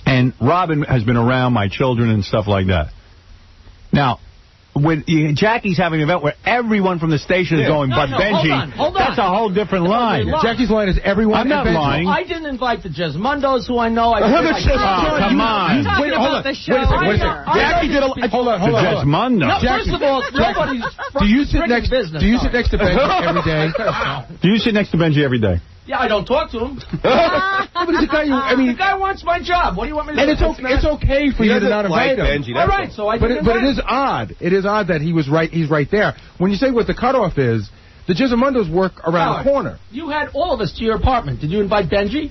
A: And Robin has been around my children and stuff like that. Now, when Jackie's having an event where everyone from the station is going, but Benji,
K: hold on.
A: That's a whole different line.
D: Jackie's line is everyone.
A: I'm not lying.
K: I didn't invite the Jesmundos, who I know.
A: Come on.
B: Wait a second.
D: Jackie did a... Hold on.
A: Jesmundo.
K: No, first of all, nobody's...
D: Do you sit next to Benji every day?
A: Do you sit next to Benji every day?
K: Yeah, I don't talk to him.
D: But he's a guy
K: the guy wants my job. What do you want me to do?
D: And it's okay for you to not invite him.
E: Benji,
K: all right, so I didn't invite him.
D: But it is odd. It is odd that he's right there. When you say what the cutoff is, The Gisamundos work around the corner.
K: You had all of us to your apartment. Did you invite Benji?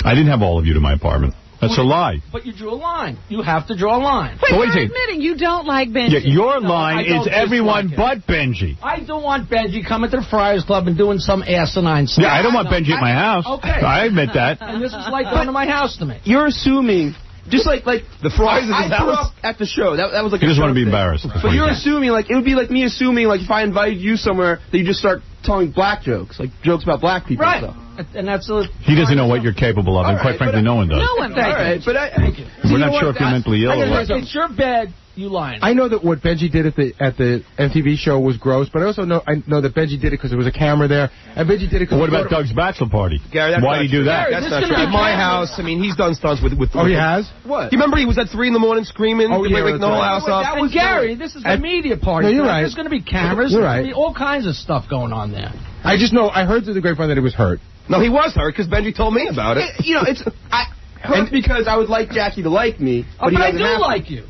F: I didn't have all of you to my apartment. That's a lie.
K: But you drew a line. You have to draw a line.
B: But you're admitting you don't like Benji.
F: Yeah, your line
K: I
F: is
K: don't
F: everyone
K: dislike
F: but Benji.
K: I don't want Benji coming to the Friars Club and doing some asinine stuff.
F: Yeah, I don't want Benji at my house.
K: Okay.
F: I admit that.
K: And this is like going to my house to me.
O: You're assuming, just like the
E: Fries in
O: I
E: his
O: grew
E: house?
O: up at the show. That was like
F: He
O: a
F: doesn't
O: show
F: want to be
O: thing.
F: embarrassed.
O: But you're assuming, like, it would be like me assuming, like, if I invited you somewhere, that you just start telling black jokes, like jokes about black people
K: Right.
O: and stuff.
K: And that's a...
F: He doesn't know what you're capable of, and quite frankly, no one does.
B: No one does.
O: All right, but
K: Thank you.
F: We're not sure if you're mentally ill or what.
K: It's your bed. You lying.
D: I know that what Benji did at the MTV show was gross, but I also know that Benji did it because there was a camera there, and Benji did it because...
F: What about Doug's bachelor party?
E: Gary, that's
F: Why
E: not
F: did he do
E: true.
F: that?
E: That's not true. At my house, I mean, he's done stunts with
D: Oh, he has?
O: What?
E: You remember he was at 3 in the morning screaming, waking the whole house up?
K: That was Gary. This is a media party.
D: No, you're right.
K: There's going to be cameras.
D: You're
K: There's
D: right.
K: going to be all kinds of stuff going on there.
D: I just know, I heard through the grapevine that he was hurt.
E: No, he was hurt because Benji told me about it.
O: It's hurt because I would like Jackie to like me, but,
K: But I
O: he
K: do
O: doesn't have
K: like you.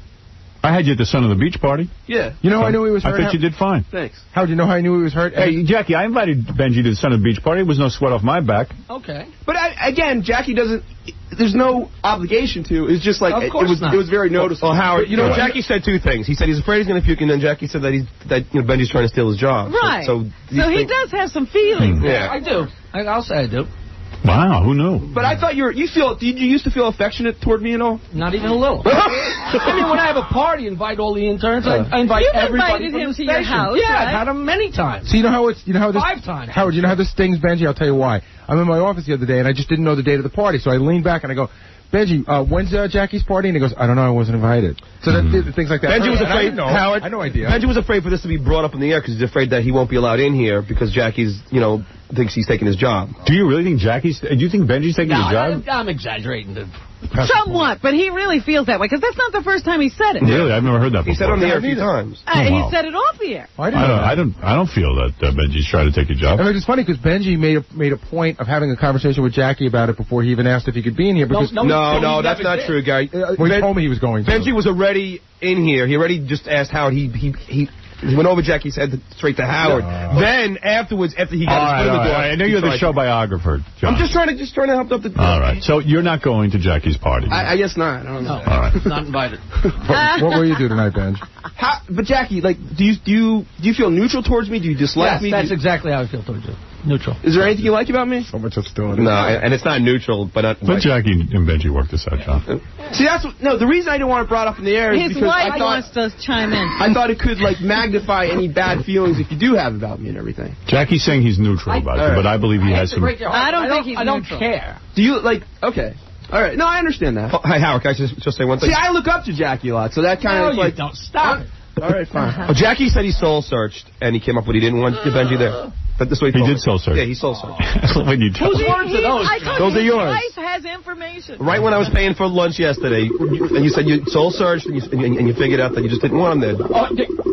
F: I had you at the Son of the Beach party.
O: Yeah.
D: You know, I knew he was hurt.
F: I thought you did fine.
O: Thanks.
D: How do you know how I knew he was hurt?
F: Hey, Jackie, I invited Benji to the Son of the Beach party. There was no sweat off my back.
K: Okay.
O: But again, Jackie doesn't. There's no obligation to. It's just like it was very noticeable.
E: Well, Howard, Jackie said two things. He said he's afraid he's going to puke, and then Jackie said that Benji's trying to steal his job.
B: Right.
E: So
B: he does have some feelings.
E: Yeah.
K: I do. I'll say I do.
F: Wow, who knew?
O: But I thought did you used to feel affectionate toward me at all?
K: Not even a little. I mean, when I have a party, invite all the interns. I invite everybody
B: invited
K: from
B: him
K: the
B: to your
K: station.
B: house,
K: Yeah,
B: right?
K: I've had him many times.
D: So you know how this
K: 5 times.
D: Howard, you know how this stings Benji? I'll tell you why. I'm in my office the other day and I just didn't know the date of the party, so I leaned back and I go, Benji, when's Jackie's party? And he goes, I don't know, I wasn't invited. So things like that.
E: Benji was afraid. Howard,
D: I had no idea.
E: Benji was afraid for this to be brought up in the air because he's afraid that he won't be allowed in here because Jackie's, thinks he's taking his job.
F: Do you really think do you think Benji's taking his job?
K: I'm exaggerating.
B: Somewhat, but he really feels that way because that's not the first time he said it.
F: Really? I've never heard that before.
E: He said it on the air a few times.
B: He said it off the air.
F: I don't feel that Benji's trying to take your job.
D: I mean, it's funny because Benji made a point of having a conversation with Jackie about it before he even asked if he could be in here. Because
E: No, that's not true, Gary.
D: He told me he was going to.
E: Benji was already in here. He already just asked Howard. He went over Jackie's head straight to Howard. Then afterwards, after he got his foot in the door,
F: I know you're the show biographer, John.
E: I'm just trying to help up the.
F: All right, so you're not going to Jackie's party.
O: I guess not. I don't know.
K: All right, not invited.
D: What will you do tonight, Benj?
O: But Jackie, like, do you feel neutral towards me? Do you dislike me?
K: That's exactly how I feel towards you. Neutral.
O: Is there anything you like about me?
D: So much hostility.
E: No, and it's not neutral, but
F: Let Jackie and Benji work this out, John.
O: See, the reason I didn't want it brought up in the air is
B: His
O: because
B: wife
O: I thought
B: wants to chime in.
O: I thought it could magnify any bad feelings if you do have about me and everything.
F: Jackie's saying he's neutral about it, but I believe he has some.
B: I don't think he's
K: I don't
B: neutral.
K: care.
O: Do you okay? All right. No, I understand that.
E: Hi, Howard. Can I just say one thing?
O: See, I look up to Jackie a lot, so that kind of like.
K: Don't stop it.
O: All right, fine.
E: Well, Jackie said he soul searched, and he came up with he didn't want Benji there. But this way
F: he did soul search.
E: Yeah, he soul searched.
F: When you tell
K: Whose words are those?
B: I told
E: Those
B: you
E: are
B: his
E: yours.
B: wife has information.
E: Right when I was paying for lunch yesterday, and you said you soul searched, and you figured out that you just didn't want him there.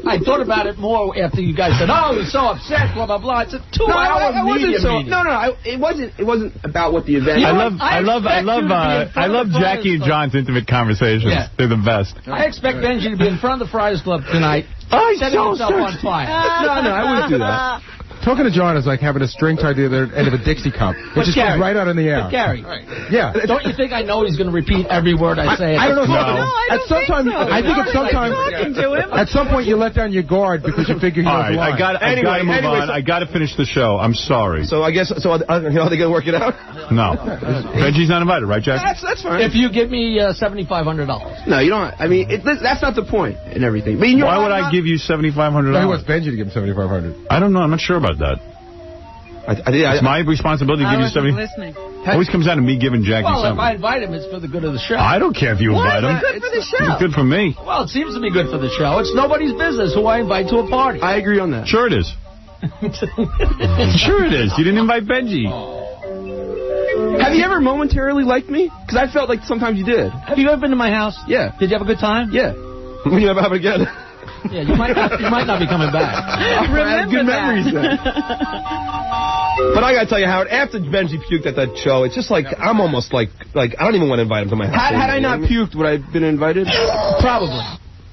K: I thought about it more after you guys said, "Oh, he's so upset." Blah blah blah. It's a 2-hour media meeting.
O: It wasn't about what the event.
F: I love Jackie and John's intimate conversations.
K: Yeah.
F: They're the best.
K: I expect Benji to be in front of the Friars Club tonight, setting himself on fire.
O: No, I wouldn't do that.
D: Talking to John is like having a string tied to the end of a Dixie cup. It just goes right out in the air.
K: But Gary,
D: Yeah.
K: don't you think I know he's going to repeat every word I say?
D: I don't know.
B: No, I don't think so.
D: I think at some time,
B: Talking to him.
D: at some point you let down your guard because you figure he
F: All
D: knows
F: right, I got to move on. I got to finish the show. I'm sorry.
E: So I guess, are they going to work it out?
F: No. Benji's not invited, right, Jack?
O: That's fine.
K: If you give me $7,500.
O: No, you don't. I mean, that's not the point and everything. But
F: Why would I give you $7,500?
D: He wants Benji to give him $7,500.
F: I don't know. I'm not sure about that. It's my responsibility to give you $70,000.
B: Listening.
F: Always comes down to me giving Jackie
K: Well, if
F: something.
K: I invite him, it's for the good of the show.
F: I don't care if you invite him.
B: It's good for the show.
F: It's good for me.
K: Well, it seems to be good for the show. It's nobody's business who I invite to a party.
O: I agree on that.
F: Sure it is. Sure it is. You didn't invite Benji.
O: Have you ever momentarily liked me? Because I felt like sometimes you did.
K: Have you ever been to my house?
O: Yeah.
K: Did you have a good time?
O: Yeah.
E: When you ever have it again?
K: Yeah, you might not be coming back.
O: I have good memories then.
E: But I got to tell you, Howard, after Benji puked at that show, it's just like, I'm almost like I don't even want to invite him to my house.
O: Had I not puked, would I have been invited?
K: Probably.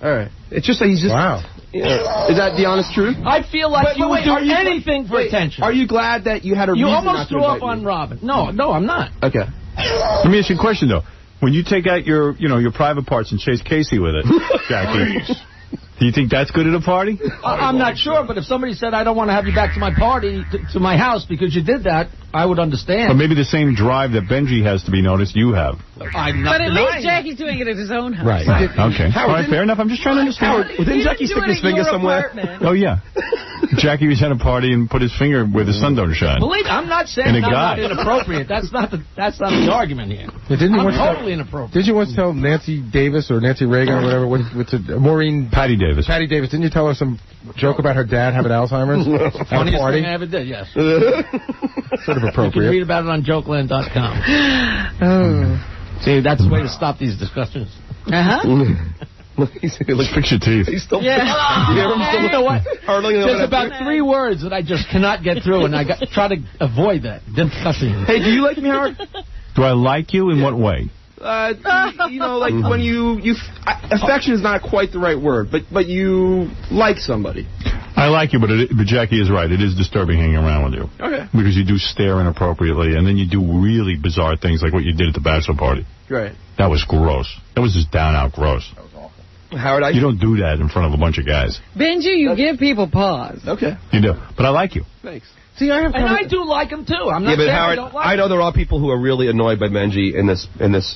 O: All right. It's just that he's just...
D: Wow.
O: Yeah. Is that the honest truth?
K: I feel like you would do anything for attention.
O: Are you glad that you had a reason
K: You
O: not
K: almost
O: to
K: threw
O: invite
K: up on
O: me?
K: Robin. No, I'm not.
O: Okay.
F: Let me ask you a question, though. When you take out your private parts and chase Casey with it, Jackie, do you think that's good at a party?
K: I'm not sure, but if somebody said, I don't want to have you back to my party, to my house, because you did that, I would understand.
F: But maybe the same drive that Benji has to be noticed, you have.
K: I'm not
B: But at
K: denying
B: least Jackie's doing it at his own house.
F: Right. Okay. All right, fair enough. I'm just trying to understand.
O: Didn't Jackie stick his finger somewhere?
F: Oh, yeah. Jackie was at a party and put his finger where the sun don't shine.
K: Believe me, I'm not saying
F: And a
K: I'm not
F: guy.
K: inappropriate. That's not the argument here.
D: Yeah, didn't you
K: I'm
D: once
K: totally inappropriate.
D: Did you once tell Nancy Davis or Nancy Reagan or whatever, Maureen...
F: Patty Davis.
D: Patty Davis, didn't you tell her some joke about her dad having Alzheimer's? At a
K: Funniest
D: party?
K: thing I ever did, yes.
D: Sort of
K: You can
D: appropriate.
K: read about it on jokeland.com. See, that's the way to stop these discussions.
E: Look,
F: fix your teeth.
E: He's still...
K: Yeah.
E: You hear him still
K: You know what?
E: hurling over
K: There's
E: that
K: about
E: thing?
K: 3 words that I just cannot get through, and I try to avoid that. Discussing.
O: Hey, do you like me, Howard?
F: Do I like you? In what way?
O: You know, like when affection is not quite the right word, but you like somebody.
F: I like you, but Jackie is right. It is disturbing hanging around with you.
O: Okay.
F: Because you do stare inappropriately, and then you do really bizarre things like what you did at the bachelor party.
O: Right.
F: That was gross. That was just down-out gross. That was awful.
O: Howard,
F: you don't do that in front of a bunch of guys.
B: Benji, you give people pause.
O: Okay.
F: You do. But I like you.
O: Thanks.
D: See, I have...
K: And I do like him, too. I'm not
E: but
K: saying
E: Howard,
K: I don't like
E: I know
K: him.
E: there are people who are really annoyed by Benji in this,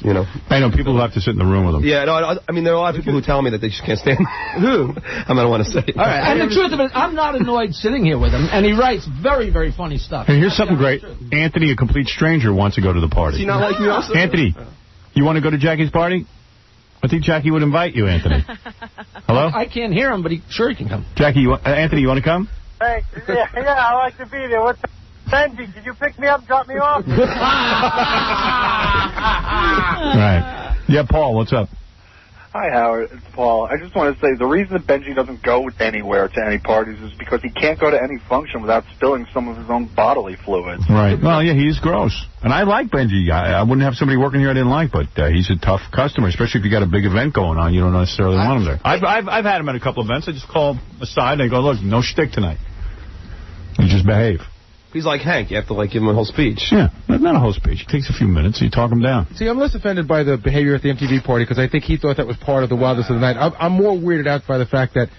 E: you know.
F: I know people who have to sit in the room with him.
E: Yeah, no, I mean, there are a lot of people who tell me that they just can't stand who? I don't want to say.
K: All right. And the truth of it, I'm not annoyed sitting here with him, and he writes very, very funny stuff.
F: And here's something great. Anthony, a complete stranger, wants to go to the party.
O: Does he not like me also?
F: Anthony, you want to go to Jackie's party? I think Jackie would invite you, Anthony. Hello?
K: I can't hear him, but he can come.
F: Jackie, Anthony, you want to come?
P: Hey, yeah, I like to be there. What's Benji, did you pick me up, drop me off?
F: Right. Yeah, Paul, what's up?
M: Hi, Howard. It's Paul. I just want to say the reason that Benji doesn't go anywhere to any parties is because he can't go to any function without spilling some of his own bodily fluids.
F: Right. Well, yeah, he's gross. And I like Benji. I wouldn't have somebody working here I didn't like, but he's a tough customer, especially if you got a big event going on. You don't necessarily want him there. I've had him at a couple events. I just call him aside and I go, look, no shtick tonight. You just behave.
E: He's like Hank. You have to give him a whole speech.
F: Yeah, not a whole speech. It takes a few minutes. You talk him down.
D: See, I'm less offended by the behavior at the MTV party because I think he thought that was part of the wildness of the night. I'm more weirded out by the fact that,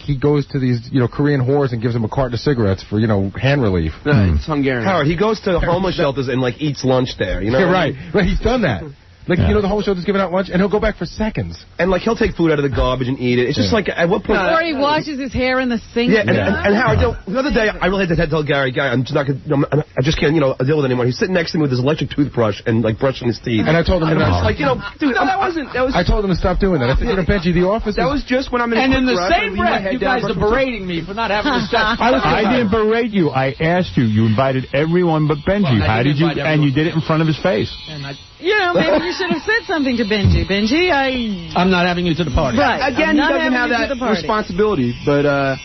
D: he goes to these, Korean whores and gives them a carton of cigarettes for, hand relief.
O: It's Hungarian.
E: Howard, he goes to homeless shelters and, eats lunch there. You know?
D: Yeah, right. Right, he's done that. The homeless shelter's giving out lunch, and he'll go back for seconds.
E: And, he'll take food out of the garbage and eat it. It's just at what point...
B: Or he washes his hair in the sink.
E: Yeah, and Howard, the other day, I really had to tell Gary, I'm just not gonna, I just can't, deal with it anymore. He's sitting next to me with his electric toothbrush and, brushing his teeth.
D: And I told him...
E: And I'm just dude,
O: no, that wasn't...
D: I told him to stop doing that. I said, Benji, the office
O: That was just when I'm in
K: And in the
O: the
K: same breath, you guys are berating me for not having a set.
F: I didn't berate you. I asked you. You invited everyone but Benji.
K: Well,
F: How did you... And you did it in front of his face.
B: Maybe you should have said something to Benji. Benji,
K: I'm not having you to the party.
B: Right.
O: Again, he doesn't have that responsibility, but...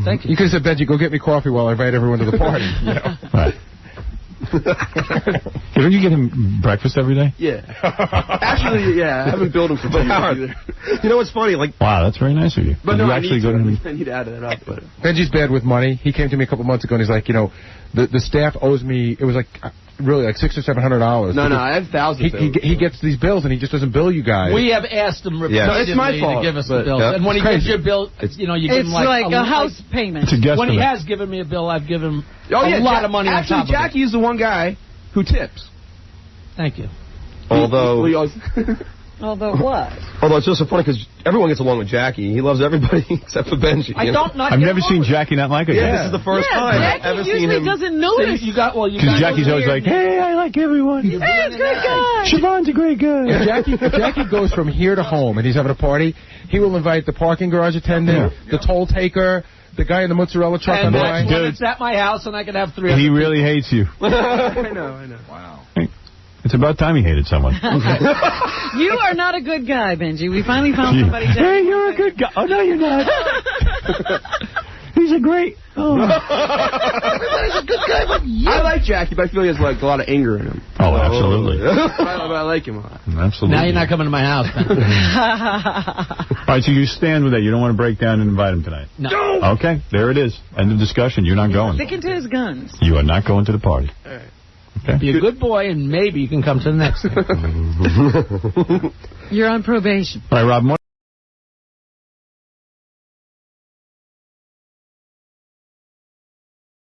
K: Thank you.
D: You could have said, Benji, go get me coffee while I invite everyone to the party.
F: Right. Don't you get him breakfast every day?
O: Yeah. Actually, yeah. I haven't billed him for 2 years either.
E: You know what's funny?
F: Wow, that's very nice of you.
O: But
F: Did
O: no,
F: you
O: I
F: actually
O: need
F: go
O: to.
F: to him?
O: I need to add that up. But
D: Benji's bad with money. He came to me a couple months ago, and he's like, the staff owes me, it was really $600 or $700.
O: No, I have thousands.
D: He gets these bills, and he just doesn't bill you guys.
K: We have asked him repeatedly
O: No, it's my fault,
K: to give us the bills.
E: Yeah.
K: And when he gives you a bill, you give him
B: a house payment.
F: It's a guesstimate.
K: When he has given me a bill, I've given him a lot of money on top of
O: Actually, Jackie is the one guy who tips.
K: Thank you.
E: Although
B: Although what?
E: Although it's just so funny because everyone gets along with Jackie. He loves everybody except for Benji.
F: I've never seen Jackie not like it.
E: Yeah, this is the first time I've ever seen him.
B: Jackie usually doesn't notice.
F: Because Jackie's always like, hey, I like everyone.
B: Hey, it's a great guy.
F: Siobhan's a great guy.
D: If Jackie goes from here to home and he's having a party, he will invite the parking garage attendant, the toll taker, the guy in the mozzarella truck on
K: And
D: the
K: that's
D: line.
K: when it's at my house, and I can have 300
F: He really hates you.
O: I know.
D: Wow.
F: It's about time he hated someone.
B: You are not a good guy, Benji. We finally found somebody.
F: Hey, you're a good guy. Oh, no, you're not. He's
K: He's a great... Oh.
O: Everybody's a good guy but you. I like Jackie, but I feel he has like a lot of anger in him.
A: Oh, absolutely.
O: But I like him a lot.
A: Absolutely.
K: Now you're not coming to my house, man.
A: All right, so you stand with that. You don't want to break down and invite him tonight?
K: No.
A: Okay, there it is. End of discussion. You're not going.
B: Sticking to his guns.
A: You are not going to the party.
O: All right.
A: Okay.
K: Be a good boy, and maybe you can come to the next one.
B: You're on probation.
A: All right, Rob.